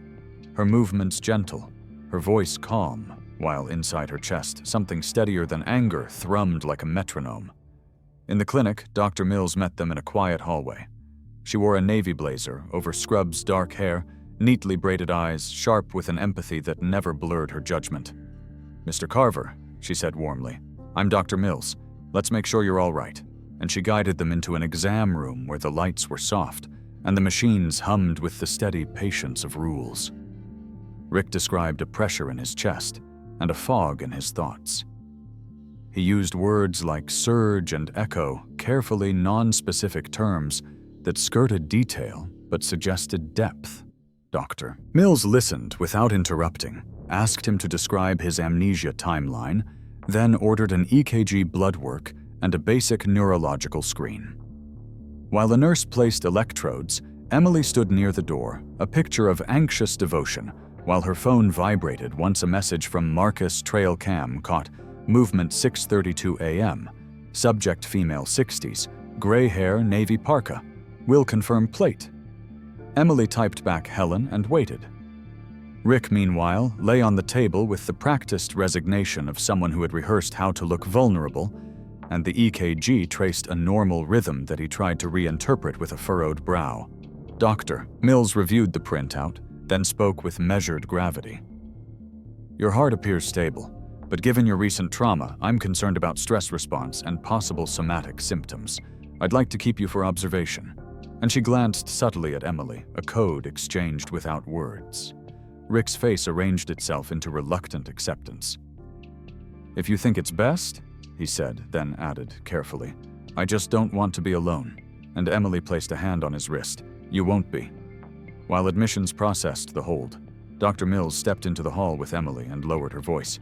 Her movements gentle, her voice calm, while inside her chest, something steadier than anger thrummed like a metronome. In the clinic, Dr. Mills met them in a quiet hallway. She wore a navy blazer over Scrub's dark hair, neatly braided eyes, sharp with an empathy that never blurred her judgment. "Mr. Carver," she said warmly, "I'm Dr. Mills. Let's make sure you're all right." And she guided them into an exam room where the lights were soft, and the machines hummed with the steady patience of rules. Rick described a pressure in his chest and a fog in his thoughts. He used words like surge and echo, carefully non-specific terms that skirted detail but suggested depth. Dr. Mills listened without interrupting, asked him to describe his amnesia timeline, then ordered an EKG blood work and a basic neurological screen. While the nurse placed electrodes, Emily stood near the door, a picture of anxious devotion, while her phone vibrated once a message from Marcus Trail Cam caught movement 6:32 a.m., subject female 60s, gray hair, navy parka, will confirm plate. Emily typed back Helen and waited. Rick, meanwhile, lay on the table with the practiced resignation of someone who had rehearsed how to look vulnerable, and the EKG traced a normal rhythm that he tried to reinterpret with a furrowed brow. Dr. Mills reviewed the printout, then spoke with measured gravity. "Your heart appears stable, but given your recent trauma, I'm concerned about stress response and possible somatic symptoms. I'd like to keep you for observation." And she glanced subtly at Emily, a code exchanged without words. Rick's face arranged itself into reluctant acceptance. "If you think it's best," he said, then added carefully, "I just don't want to be alone." And Emily placed a hand on his wrist. "You won't be." While admissions processed the hold, Dr. Mills stepped into the hall with Emily and lowered her voice.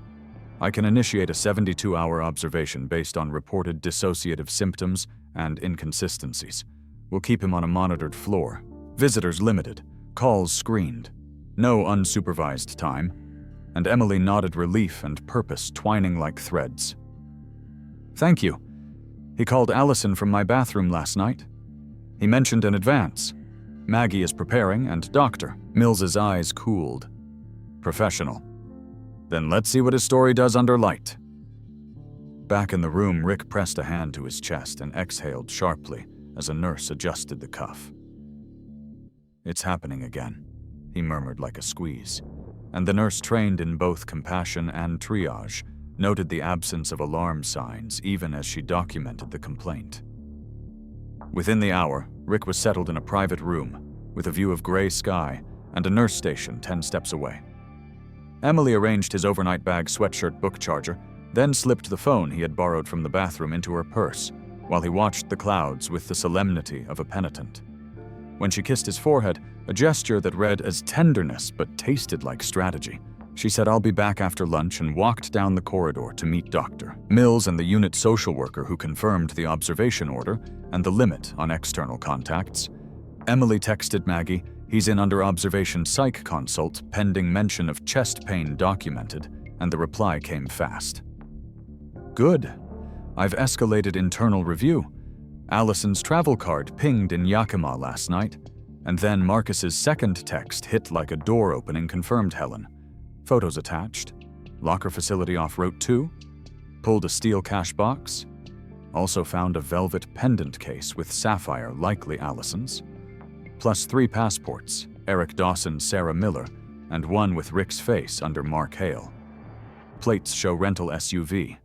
"I can initiate a 72-hour observation based on reported dissociative symptoms and inconsistencies. We'll keep him on a monitored floor. Visitors limited. Calls screened. No unsupervised time." And Emily nodded relief and purpose twining like threads. "Thank you. He called Allison from my bathroom last night. He mentioned an advance." Maggie is preparing, and Doctor. Mills's eyes cooled. Professional. Then let's see what his story does under light. Back in the room, Rick pressed a hand to his chest and exhaled sharply as a nurse adjusted the cuff. It's happening again, he murmured like a squeeze, and the nurse, trained in both compassion and triage, noted the absence of alarm signs even as she documented the complaint. Within the hour, Rick was settled in a private room with a view of gray sky and a nurse station 10 steps away. Emily arranged his overnight bag sweatshirt book charger, then slipped the phone he had borrowed from the bathroom into her purse while he watched the clouds with the solemnity of a penitent. When she kissed his forehead, a gesture that read as tenderness but tasted like strategy, she said, "I'll be back after lunch," and walked down the corridor to meet Dr. Mills and the unit social worker who confirmed the observation order and the limit on external contacts. Emily texted Maggie, "He's in under observation psych consult, pending mention of chest pain documented," and the reply came fast. "Good. I've escalated internal review. Allison's travel card pinged in Yakima last night, and then Marcus's second text hit like a door opening confirmed Helen. Photos attached. Locker facility off Route 2. Pulled a steel cash box. Also found a velvet pendant case with sapphire, likely Allison's. Plus 3 passports, Eric Dawson, Sarah Miller, and one with Rick's face under Mark Hale. Plates show rental SUV.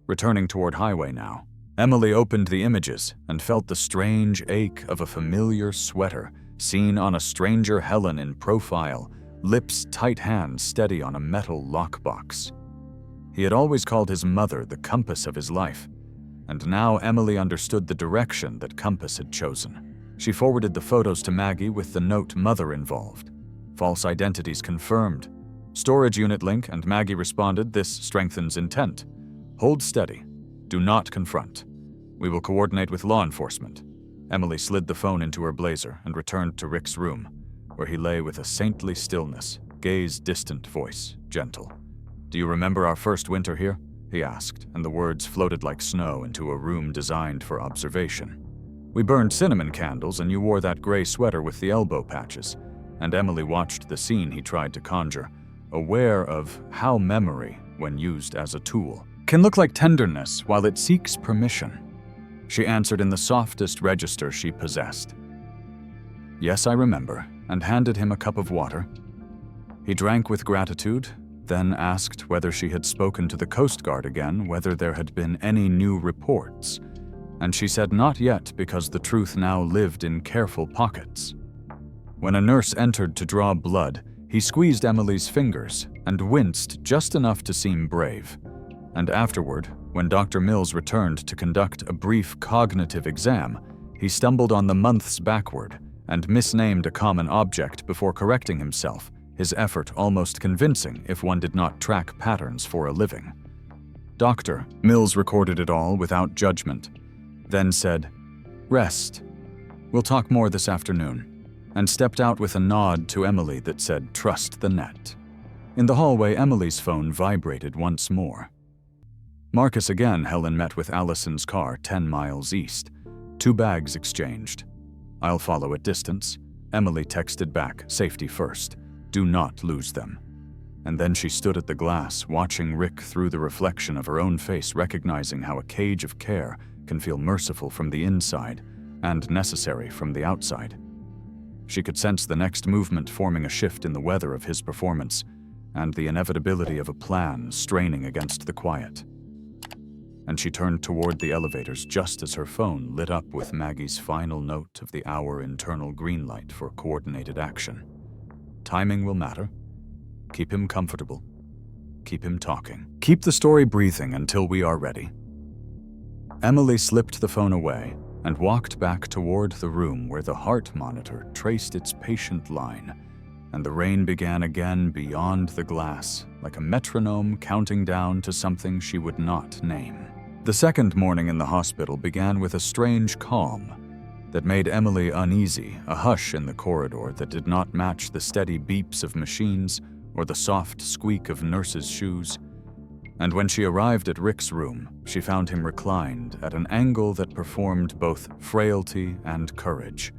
Returning toward highway now. Emily opened the images and felt the strange ache of a familiar sweater seen on a stranger Helen in profile, lips tight, hands steady on a metal lockbox. He had always called his mother the compass of his life, and now Emily understood the direction that compass had chosen. She forwarded the photos to Maggie with the note "Mother" involved. False identities confirmed. Storage unit link, and Maggie responded, "This strengthens intent. Hold steady. Do not confront. We will coordinate with law enforcement." Emily slid the phone into her blazer and returned to Rick's room, where he lay with a saintly stillness, gaze distant, voice gentle. "Do you remember our first winter here?" he asked, and the words floated like snow into a room designed for observation. "We burned cinnamon candles and you wore that gray sweater with the elbow patches," and Emily watched the scene he tried to conjure, aware of how memory, when used as a tool, can look like tenderness while it seeks permission. She answered in the softest register she possessed. "Yes, I remember," and handed him a cup of water. He drank with gratitude, then asked whether she had spoken to the Coast Guard again, whether there had been any new reports, and she said not yet because the truth now lived in careful pockets. When a nurse entered to draw blood, he squeezed Emily's fingers and winced just enough to seem brave. And afterward, when Dr. Mills returned to conduct a brief cognitive exam, he stumbled on the months backward and misnamed a common object before correcting himself, his effort almost convincing if one did not track patterns for a living. "Doctor," Mills recorded it all without judgment, then said, "Rest. We'll talk more this afternoon," and stepped out with a nod to Emily that said, "Trust the net." In the hallway, Emily's phone vibrated once more. Marcus again. Helen met with Allison's car 10 miles east. 2 bags exchanged. "I'll follow at distance." Emily texted back, "Safety first. Do not lose them." And then she stood at the glass, watching Rick through the reflection of her own face, recognizing how a cage of care can feel merciful from the inside and necessary from the outside. She could sense the next movement forming a shift in the weather of his performance, and the inevitability of a plan straining against the quiet. And she turned toward the elevators just as her phone lit up with Maggie's final note of the hour internal green light for coordinated action. Timing will matter. Keep him comfortable. Keep him talking. Keep the story breathing until we are ready. Emily slipped the phone away and walked back toward the room where the heart monitor traced its patient line, and the rain began again beyond the glass, like a metronome counting down to something she would not name. The second morning in the hospital began with a strange calm that made Emily uneasy, a hush in the corridor that did not match the steady beeps of machines or the soft squeak of nurses' shoes. And when she arrived at Rick's room, she found him reclined at an angle that performed both frailty and courage.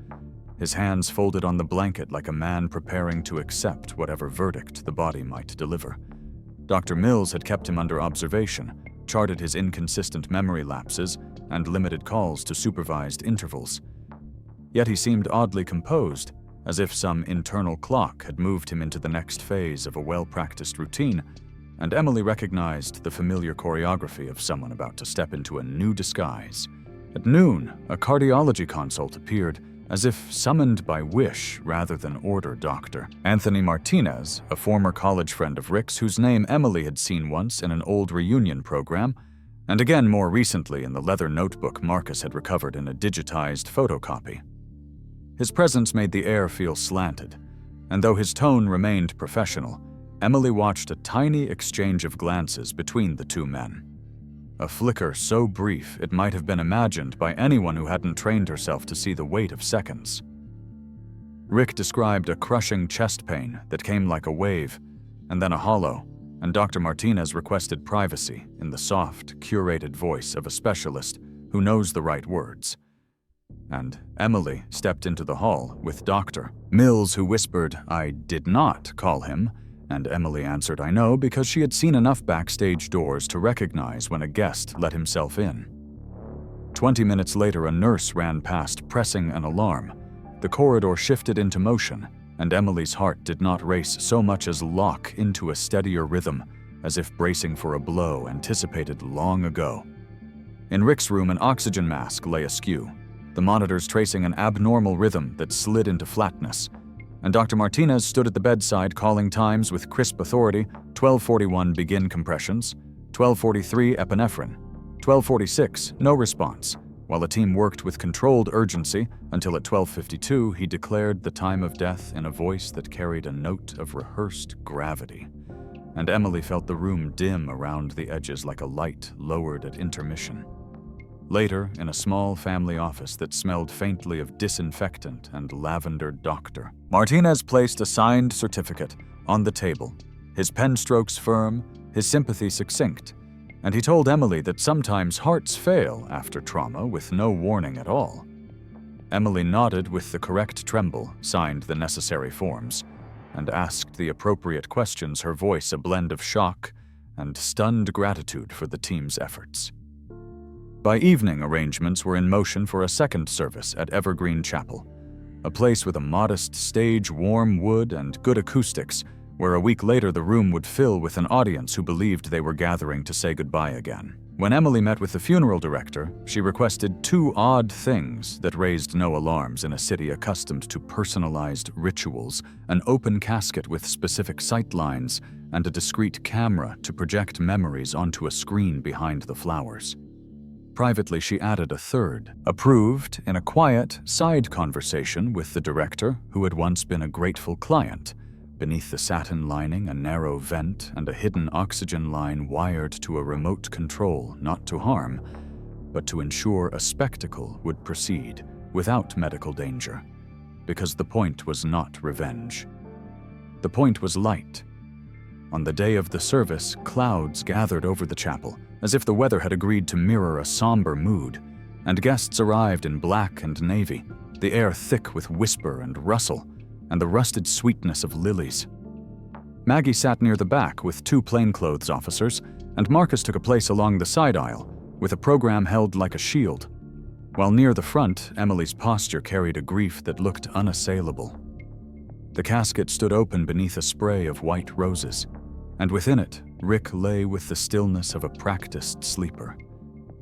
his hands folded on the blanket like a man preparing to accept whatever verdict the body might deliver. Dr. Mills had kept him under observation, charted his inconsistent memory lapses, and limited calls to supervised intervals. Yet he seemed oddly composed, as if some internal clock had moved him into the next phase of a well-practiced routine, and Emily recognized the familiar choreography of someone about to step into a new disguise. At noon, a cardiology consult appeared, as if summoned by wish rather than order. Dr. Anthony Martinez, a former college friend of Rick's whose name Emily had seen once in an old reunion program, and again more recently in the leather notebook Marcus had recovered in a digitized photocopy. His presence made the air feel slanted, and though his tone remained professional, Emily watched a tiny exchange of glances between the two men. A flicker so brief it might have been imagined by anyone who hadn't trained herself to see the weight of seconds. Rick described a crushing chest pain that came like a wave, and then a hollow, and Dr. Martinez requested privacy in the soft, curated voice of a specialist who knows the right words. And Emily stepped into the hall with Dr. Mills, who whispered, "I did not call him," and Emily answered, "I know," because she had seen enough backstage doors to recognize when a guest let himself in. 20 minutes later, a nurse ran past, pressing an alarm. The corridor shifted into motion, and Emily's heart did not race so much as lock into a steadier rhythm, as if bracing for a blow anticipated long ago. In Rick's room, an oxygen mask lay askew, the monitors tracing an abnormal rhythm that slid into flatness, and Dr. Martinez stood at the bedside calling times with crisp authority. 12:41 begin compressions, 12:43 epinephrine, 12:46 no response, while the team worked with controlled urgency until at 12:52 he declared the time of death in a voice that carried a note of rehearsed gravity. And Emily felt the room dim around the edges like a light lowered at intermission. Later, in a small family office that smelled faintly of disinfectant and lavender, Dr. Martinez placed a signed certificate on the table, his pen strokes firm, his sympathy succinct, and he told Emily that sometimes hearts fail after trauma with no warning at all. Emily nodded with the correct tremble, signed the necessary forms, and asked the appropriate questions, her voice a blend of shock and stunned gratitude for the team's efforts. By evening, arrangements were in motion for a second service at Evergreen Chapel, a place with a modest stage, warm wood, and good acoustics, where a week later the room would fill with an audience who believed they were gathering to say goodbye again. When Emily met with the funeral director, she requested two odd things that raised no alarms in a city accustomed to personalized rituals: an open casket with specific sight lines, and a discreet camera to project memories onto a screen behind the flowers. Privately, she added a third, approved in a quiet, side conversation with the director, who had once been a grateful client. Beneath the satin lining, a narrow vent and a hidden oxygen line wired to a remote control, not to harm, but to ensure a spectacle would proceed without medical danger, because the point was not revenge. The point was light. On the day of the service, clouds gathered over the chapel, as if the weather had agreed to mirror a somber mood, and guests arrived in black and navy, the air thick with whisper and rustle, and the rusted sweetness of lilies. Maggie sat near the back with two plainclothes officers, and Marcus took a place along the side aisle, with a program held like a shield, while near the front, Emily's posture carried a grief that looked unassailable. The casket stood open beneath a spray of white roses, and within it, Rick lay with the stillness of a practiced sleeper.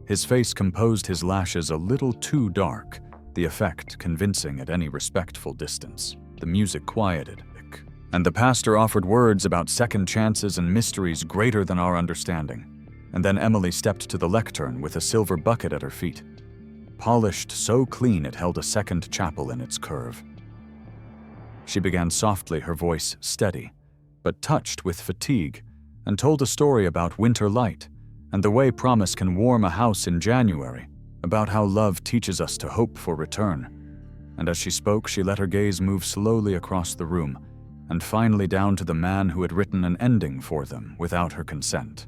His face composed, his lashes a little too dark, the effect convincing at any respectful distance. The music quieted, and the pastor offered words about second chances and mysteries greater than our understanding. And then Emily stepped to the lectern with a silver bucket at her feet, polished so clean it held a second chapel in its curve. She began softly, her voice steady, but touched with fatigue, and told a story about winter light and the way promise can warm a house in January, about how love teaches us to hope for return. And as she spoke, she let her gaze move slowly across the room, and finally down to the man who had written an ending for them without her consent.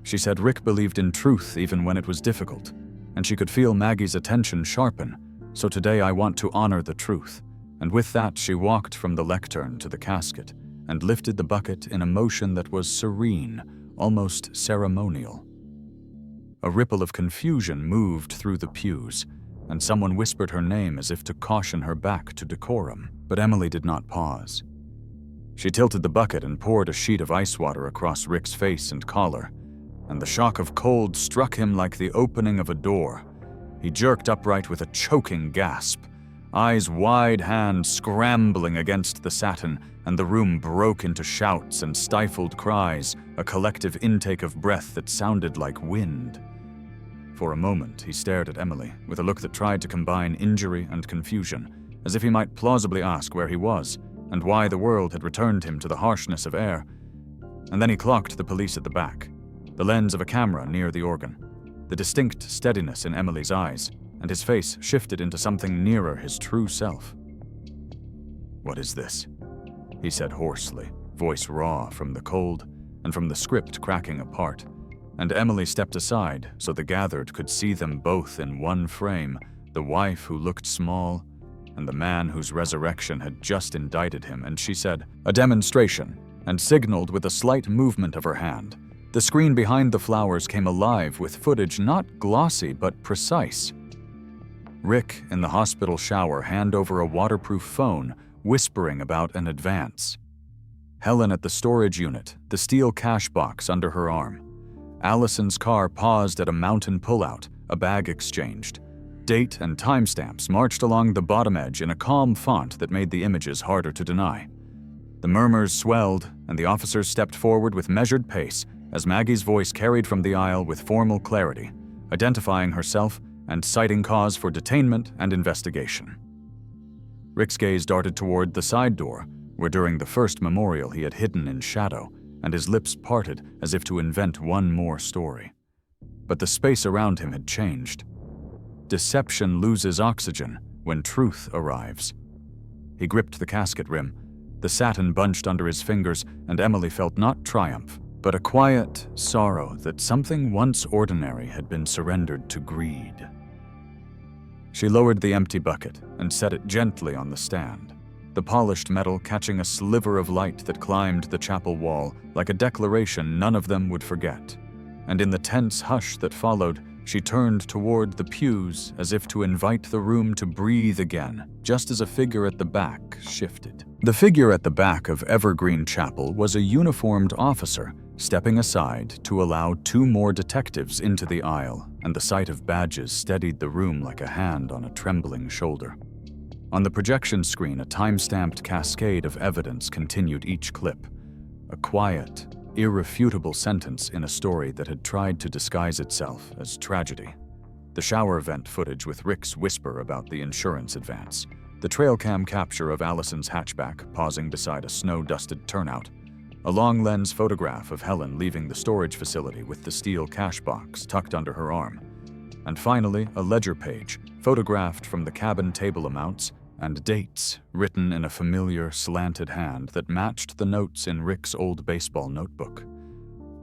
She said Rick believed in truth even when it was difficult, and she could feel Maggie's attention sharpen, So today I want to honor the truth." And with that, she walked from the lectern to the casket and lifted the bucket in a motion that was serene, almost ceremonial. A ripple of confusion moved through the pews, and someone whispered her name as if to caution her back to decorum. But Emily did not pause. She tilted the bucket and poured a sheet of ice water across Rick's face and collar, and the shock of cold struck him like the opening of a door. He jerked upright with a choking gasp, eyes wide, hands scrambling against the satin, and the room broke into shouts and stifled cries, a collective intake of breath that sounded like wind. For a moment, he stared at Emily with a look that tried to combine injury and confusion, as if he might plausibly ask where he was and why the world had returned him to the harshness of air. And then he clocked the police at the back, the lens of a camera near the organ, the distinct steadiness in Emily's eyes, and his face shifted into something nearer his true self. "What is this?" he said hoarsely, voice raw from the cold and from the script cracking apart. And Emily stepped aside so the gathered could see them both in one frame, the wife who looked small and the man whose resurrection had just indicted him, and she said, "A demonstration," and signaled with a slight movement of her hand. The screen behind the flowers came alive with footage not glossy but precise. Rick in the hospital shower, hand over a waterproof phone, whispering about an advance. Helen at the storage unit, the steel cash box under her arm. Allison's car paused at a mountain pullout, a bag exchanged. Date and timestamps marched along the bottom edge in a calm font that made the images harder to deny. The murmurs swelled, and the officers stepped forward with measured pace as Maggie's voice carried from the aisle with formal clarity, identifying herself and citing cause for detainment and investigation. Rick's gaze darted toward the side door, where during the first memorial he had hidden in shadow, and his lips parted as if to invent one more story. But the space around him had changed. Deception loses oxygen when truth arrives. He gripped the casket rim. The satin bunched under his fingers, and Emily felt not triumph, but a quiet sorrow that something once ordinary had been surrendered to greed. She lowered the empty bucket and set it gently on the stand, the polished metal catching a sliver of light that climbed the chapel wall like a declaration none of them would forget. And in the tense hush that followed, she turned toward the pews as if to invite the room to breathe again, just as a figure at the back shifted. The figure at the back of Evergreen Chapel was a uniformed officer, stepping aside to allow two more detectives into the aisle, and the sight of badges steadied the room like a hand on a trembling shoulder. On the projection screen, a time-stamped cascade of evidence continued each clip, a quiet, irrefutable sentence in a story that had tried to disguise itself as tragedy. The shower vent footage with Rick's whisper about the insurance advance, the trail cam capture of Allison's hatchback pausing beside a snow-dusted turnout, a long-lens photograph of Helen leaving the storage facility with the steel cash box tucked under her arm, and finally a ledger page photographed from the cabin table amounts and dates written in a familiar slanted hand that matched the notes in Rick's old baseball notebook.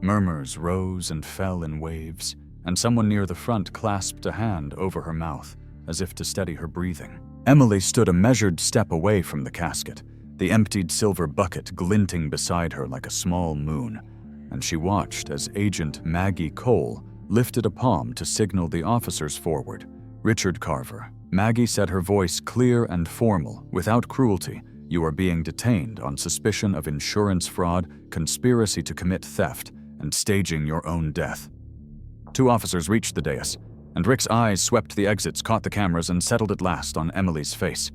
Murmurs rose and fell in waves, and someone near the front clasped a hand over her mouth as if to steady her breathing. Emily stood a measured step away from the casket, the emptied silver bucket glinting beside her like a small moon, and she watched as Agent Maggie Cole lifted a palm to signal the officers forward. "Richard Carver." Maggie said, her voice clear and formal, without cruelty. "You are being detained on suspicion of insurance fraud, conspiracy to commit theft, and staging your own death." Two officers reached the dais, and Rick's eyes swept the exits, caught the cameras, and settled at last on Emily's face.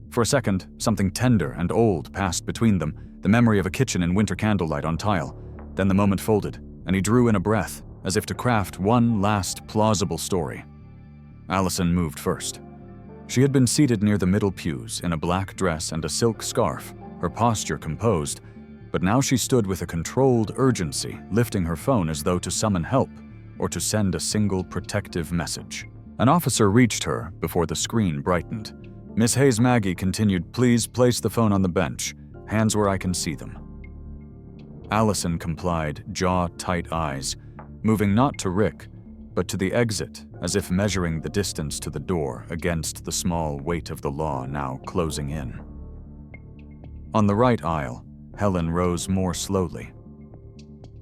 For a second, something tender and old passed between them, the memory of a kitchen in winter candlelight on tile. Then the moment folded, and he drew in a breath, as if to craft one last plausible story. Allison moved first. She had been seated near the middle pews in a black dress and a silk scarf, her posture composed, but now she stood with a controlled urgency, lifting her phone as though to summon help or to send a single protective message. An officer reached her before the screen brightened. "Miss Hayes." Maggie continued, "Please place the phone on the bench, hands where I can see them." Allison complied, jaw-tight eyes, moving not to Rick, but to the exit, as if measuring the distance to the door against the small weight of the law now closing in. On the right aisle, Helen rose more slowly.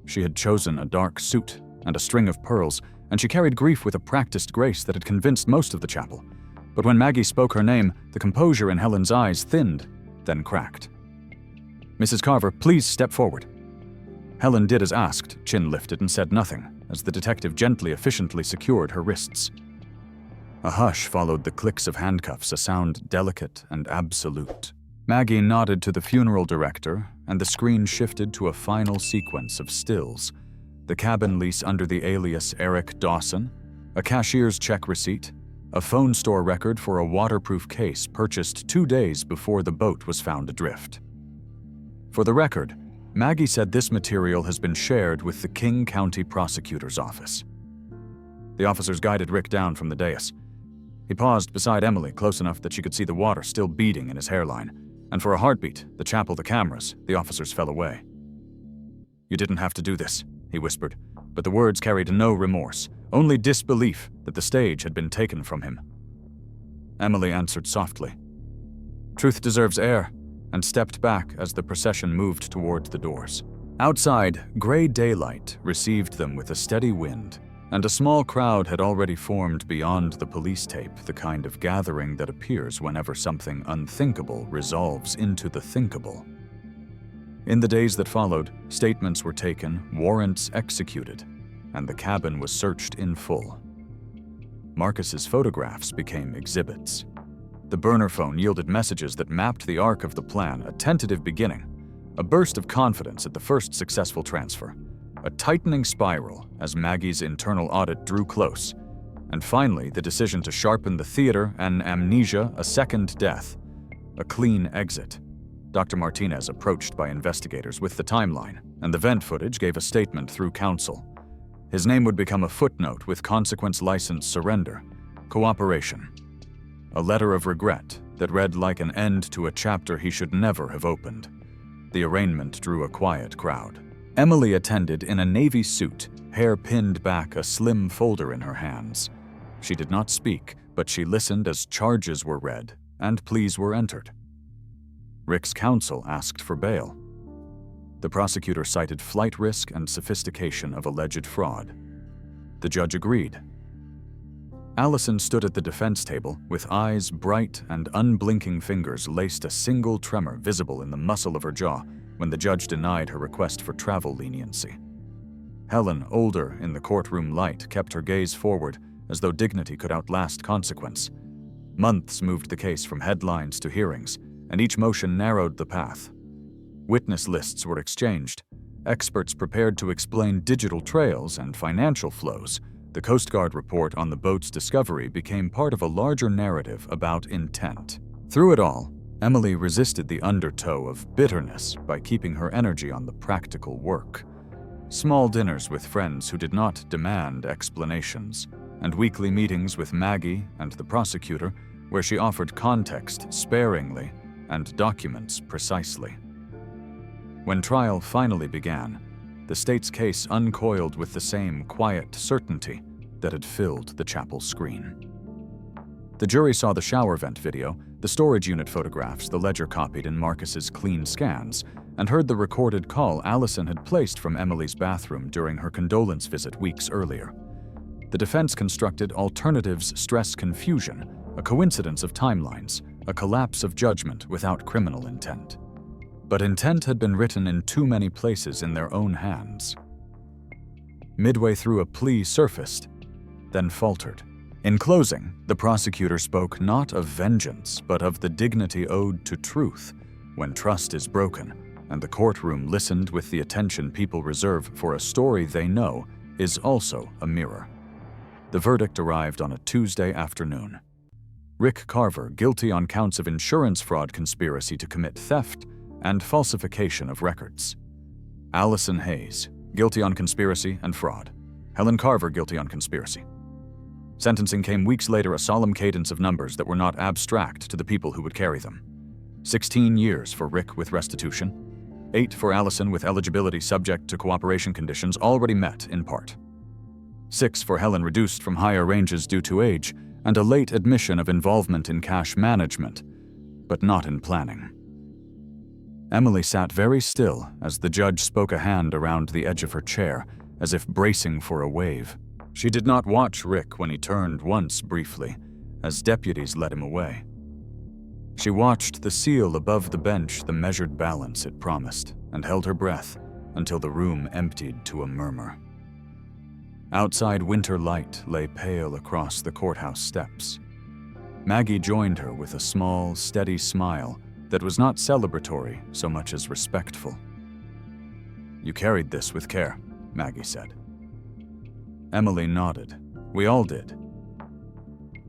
She had chosen a dark suit and a string of pearls, and she carried grief with a practiced grace that had convinced most of the chapel. But when Maggie spoke her name, the composure in Helen's eyes thinned, then cracked. "Mrs. Carver, please step forward." Helen did as asked, chin lifted, and said nothing, as the detective gently, efficiently secured her wrists. A hush followed the clicks of handcuffs, a sound delicate and absolute. Maggie nodded to the funeral director, and the screen shifted to a final sequence of stills. The cabin lease under the alias Eric Dawson, a cashier's check receipt, a phone store record for a waterproof case purchased 2 days before the boat was found adrift. For the record, Maggie said this material has been shared with the King County Prosecutor's Office. The officers guided Rick down from the dais. He paused beside Emily, close enough that she could see the water still beating in his hairline, and for a heartbeat, the chapel, the cameras, the officers fell away. "You didn't have to do this," he whispered, but the words carried no remorse, only disbelief that the stage had been taken from him. Emily answered softly. "Truth deserves air," and stepped back as the procession moved toward the doors. Outside, gray daylight received them with a steady wind, and a small crowd had already formed beyond the police tape, the kind of gathering that appears whenever something unthinkable resolves into the thinkable. In the days that followed, statements were taken, warrants executed, and the cabin was searched in full. Marcus's photographs became exhibits. The burner phone yielded messages that mapped the arc of the plan, a tentative beginning, a burst of confidence at the first successful transfer, a tightening spiral as Maggie's internal audit drew close, and finally the decision to sharpen the theater, an amnesia, a second death, a clean exit. Dr. Martinez approached by investigators with the timeline, and the vent footage gave a statement through counsel. His name would become a footnote with consequence license surrender, cooperation. A letter of regret that read like an end to a chapter he should never have opened. The arraignment drew a quiet crowd. Emily attended in a navy suit, hair pinned back, a slim folder in her hands. She did not speak, but she listened as charges were read and pleas were entered. Rick's counsel asked for bail. The prosecutor cited flight risk and sophistication of alleged fraud. The judge agreed. Allison stood at the defense table with eyes bright and unblinking fingers laced a single tremor visible in the muscle of her jaw when the judge denied her request for travel leniency. Helen, older in the courtroom light, kept her gaze forward as though dignity could outlast consequence. Months moved the case from headlines to hearings, and each motion narrowed the path. Witness lists were exchanged. Experts prepared to explain digital trails and financial flows. The Coast Guard report on the boat's discovery became part of a larger narrative about intent. Through it all, Emily resisted the undertow of bitterness by keeping her energy on the practical work. Small dinners with friends who did not demand explanations, and weekly meetings with Maggie and the prosecutor where she offered context sparingly and documents precisely. When trial finally began, the state's case uncoiled with the same quiet certainty that had filled the chapel screen. The jury saw the shower vent video, the storage unit photographs the ledger copied in Marcus's clean scans, and heard the recorded call Allison had placed from Emily's bathroom during her condolence visit weeks earlier. The defense constructed alternatives stress confusion, a coincidence of timelines, a collapse of judgment without criminal intent. But intent had been written in too many places in their own hands. Midway through, a plea surfaced, then faltered. In closing, the prosecutor spoke not of vengeance, but of the dignity owed to truth when trust is broken, and the courtroom listened with the attention people reserve for a story they know is also a mirror. The verdict arrived on a Tuesday afternoon. Rick Carver, guilty on counts of insurance fraud conspiracy to commit theft and falsification of records. Allison Hayes, guilty on conspiracy and fraud. Helen Carver, guilty on conspiracy. Sentencing came weeks later, a solemn cadence of numbers that were not abstract to the people who would carry them. 16 years for Rick with restitution, 8 for Allison with eligibility subject to cooperation conditions already met in part. 6 for Helen reduced from higher ranges due to age, and a late admission of involvement in cash management, but not in planning. Emily sat very still as the judge spoke a hand around the edge of her chair, as if bracing for a wave. She did not watch Rick when he turned once briefly, as deputies led him away. She watched the seal above the bench the measured balance it promised, and held her breath until the room emptied to a murmur. Outside, winter light lay pale across the courthouse steps. Maggie joined her with a small, steady smile that was not celebratory so much as respectful. "You carried this with care," Maggie said. Emily nodded. We all did.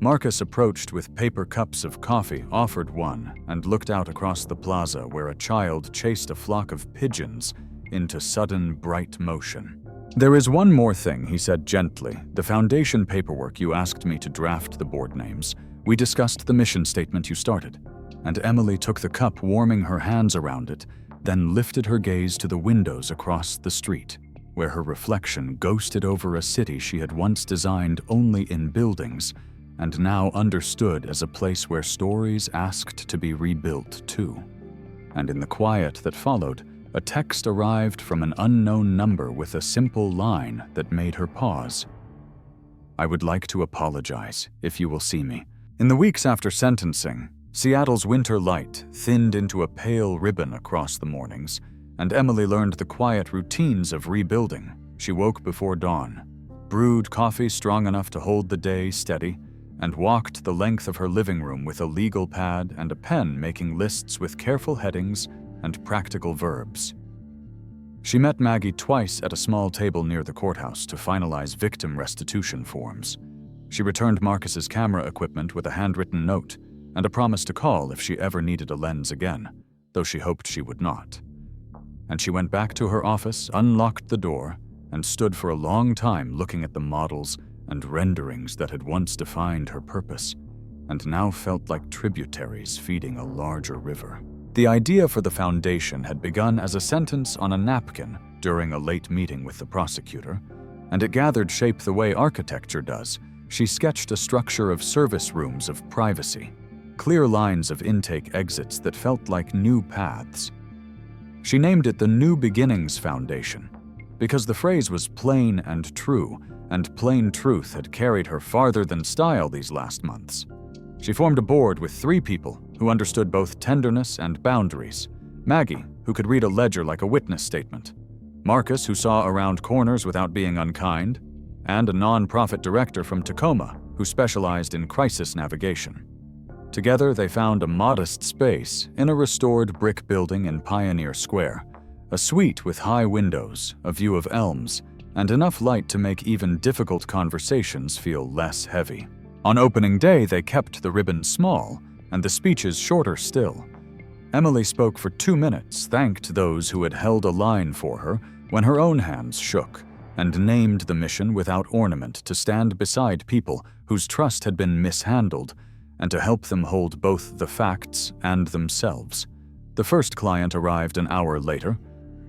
Marcus approached with paper cups of coffee, offered one, and looked out across the plaza where a child chased a flock of pigeons into sudden, bright motion. "There is one more thing," he said gently. "The foundation paperwork you asked me to draft the board names. We discussed the mission statement you started." And Emily took the cup, warming her hands around it, then lifted her gaze to the windows across the street, where her reflection ghosted over a city she had once designed only in buildings, and now understood as a place where stories asked to be rebuilt too. And in the quiet that followed, a text arrived from an unknown number with a simple line that made her pause. "I would like to apologize, if you will see me." In the weeks after sentencing, Seattle's winter light thinned into a pale ribbon across the mornings, and Emily learned the quiet routines of rebuilding. She woke before dawn, brewed coffee strong enough to hold the day steady, and walked the length of her living room with a legal pad and a pen, making lists with careful headings and practical verbs. She met Maggie twice at a small table near the courthouse to finalize victim restitution forms. She returned Marcus's camera equipment with a handwritten note and a promise to call if she ever needed a lens again, though she hoped she would not. And she went back to her office, unlocked the door, and stood for a long time looking at the models and renderings that had once defined her purpose, and now felt like tributaries feeding a larger river. The idea for the foundation had begun as a sentence on a napkin during a late meeting with the prosecutor, and it gathered shape the way architecture does. She sketched a structure of service rooms of privacy, clear lines of intake exits that felt like new paths. She named it the New Beginnings Foundation because the phrase was plain and true, and plain truth had carried her farther than style these last months. She formed a board with 3 people who understood both tenderness and boundaries. Maggie, who could read a ledger like a witness statement. Marcus, who saw around corners without being unkind. And a non-profit director from Tacoma, who specialized in crisis navigation. Together, they found a modest space in a restored brick building in Pioneer Square, a suite with high windows, a view of elms, and enough light to make even difficult conversations feel less heavy. On opening day, they kept the ribbon small and the speeches shorter still. Emily spoke for 2 minutes, thanked those who had held a line for her when her own hands shook, and named the mission without ornament to stand beside people whose trust had been mishandled and to help them hold both the facts and themselves. The first client arrived an hour later,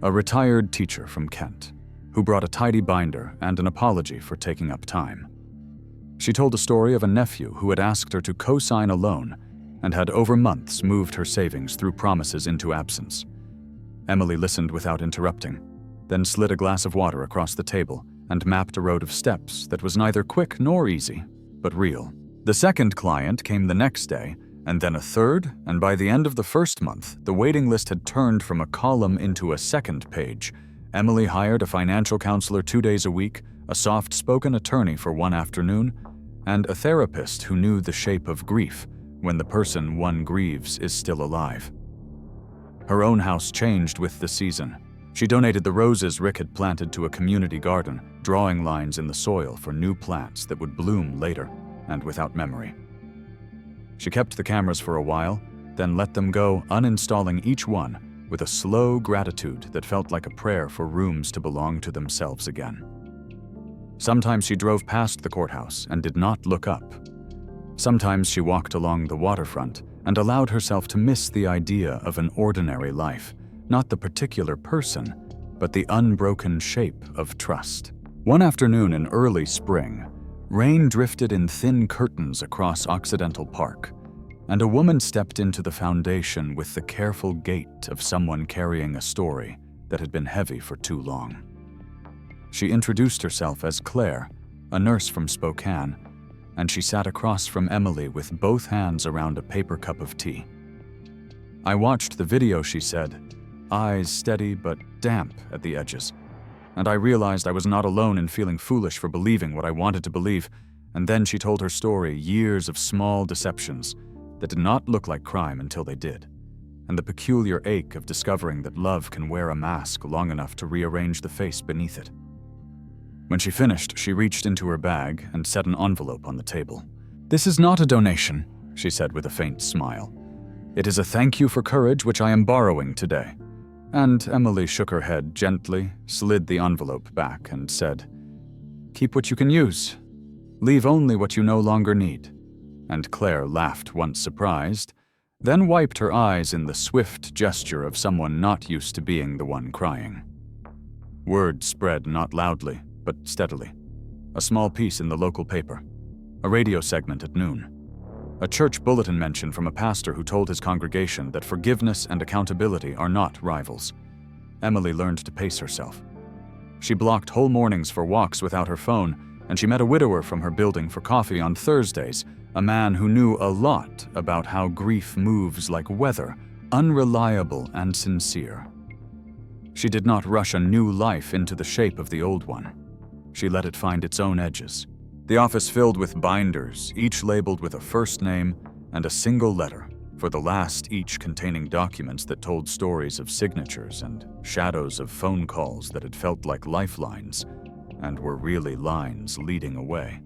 a retired teacher from Kent, who brought a tidy binder and an apology for taking up time. She told a story of a nephew who had asked her to co-sign a loan and had over months moved her savings through promises into absence. Emily listened without interrupting, then slid a glass of water across the table and mapped a road of steps that was neither quick nor easy, but real. The second client came the next day, and then a third, and by the end of the first month, the waiting list had turned from a column into a second page. Emily hired a financial counselor 2 days a week, a soft-spoken attorney for one afternoon, and a therapist who knew the shape of grief when the person one grieves is still alive. Her own house changed with the season. She donated the roses Rick had planted to a community garden, drawing lines in the soil for new plants that would bloom later and without memory. She kept the cameras for a while, then let them go, uninstalling each one with a slow gratitude that felt like a prayer for rooms to belong to themselves again. Sometimes she drove past the courthouse and did not look up. Sometimes she walked along the waterfront and allowed herself to miss the idea of an ordinary life, not the particular person, but the unbroken shape of trust. One afternoon in early spring, rain drifted in thin curtains across Occidental Park, and a woman stepped into the foundation with the careful gait of someone carrying a story that had been heavy for too long. She introduced herself as Claire, a nurse from Spokane, and she sat across from Emily with both hands around a paper cup of tea. "I watched the video," she said, eyes steady but damp at the edges, "and I realized I was not alone in feeling foolish for believing what I wanted to believe." And then she told her story, years of small deceptions that did not look like crime until they did, and the peculiar ache of discovering that love can wear a mask long enough to rearrange the face beneath it. When she finished, she reached into her bag and set an envelope on the table. "This is not a donation," she said with a faint smile. "It is a thank you for courage which I am borrowing today." And Emily shook her head gently, slid the envelope back, and said, "Keep what you can use. Leave only what you no longer need." And Claire laughed once surprised, then wiped her eyes in the swift gesture of someone not used to being the one crying. Word spread not loudly, but steadily. A small piece in the local paper. A radio segment at noon. A church bulletin mention from a pastor who told his congregation that forgiveness and accountability are not rivals. Emily learned to pace herself. She blocked whole mornings for walks without her phone, and she met a widower from her building for coffee on Thursdays, a man who knew a lot about how grief moves like weather, unreliable and sincere. She did not rush a new life into the shape of the old one. She let it find its own edges. The office filled with binders, each labeled with a first name and a single letter, for the last each containing documents that told stories of signatures and shadows of phone calls that had felt like lifelines and were really lines leading away.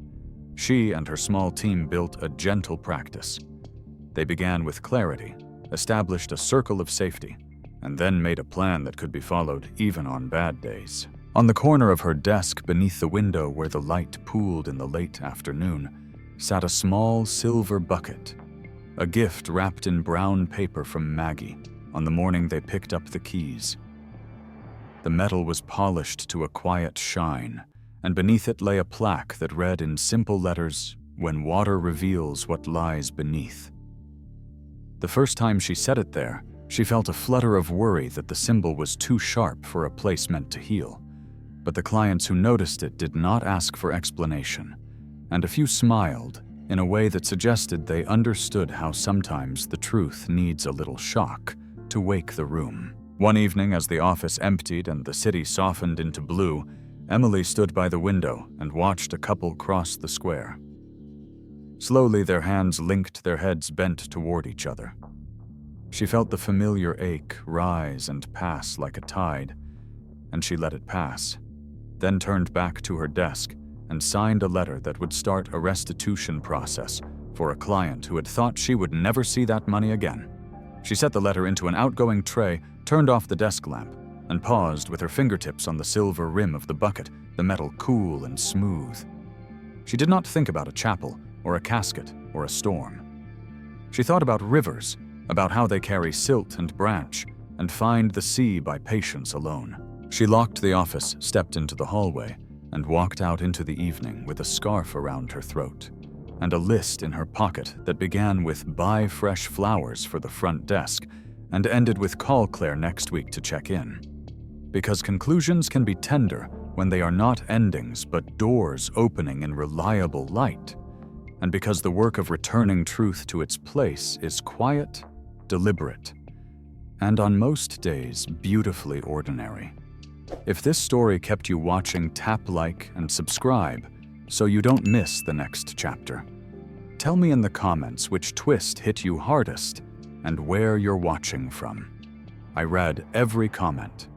She and her small team built a gentle practice. They began with clarity, established a circle of safety, and then made a plan that could be followed even on bad days. On the corner of her desk beneath the window where the light pooled in the late afternoon sat a small silver bucket, a gift wrapped in brown paper from Maggie on the morning they picked up the keys. The metal was polished to a quiet shine, and beneath it lay a plaque that read in simple letters, "When water reveals what lies beneath." The first time she set it there, she felt a flutter of worry that the symbol was too sharp for a place meant to heal. But the clients who noticed it did not ask for explanation, and a few smiled in a way that suggested they understood how sometimes the truth needs a little shock to wake the room. One evening, as the office emptied and the city softened into blue, Emily stood by the window and watched a couple cross the square. Slowly, their hands linked, their heads bent toward each other. She felt the familiar ache rise and pass like a tide, and she let it pass, then turned back to her desk and signed a letter that would start a restitution process for a client who had thought she would never see that money again. She set the letter into an outgoing tray, turned off the desk lamp, and paused with her fingertips on the silver rim of the bucket, the metal cool and smooth. She did not think about a chapel or a casket or a storm. She thought about rivers, about how they carry silt and branch and find the sea by patience alone. She locked the office, stepped into the hallway, and walked out into the evening with a scarf around her throat and a list in her pocket that began with "Buy fresh flowers for the front desk" and ended with "Call Claire next week to check in." Because conclusions can be tender when they are not endings but doors opening in reliable light, and because the work of returning truth to its place is quiet, deliberate, and on most days beautifully ordinary. If this story kept you watching, tap like and subscribe so you don't miss the next chapter. Tell me in the comments which twist hit you hardest and where you're watching from. I read every comment.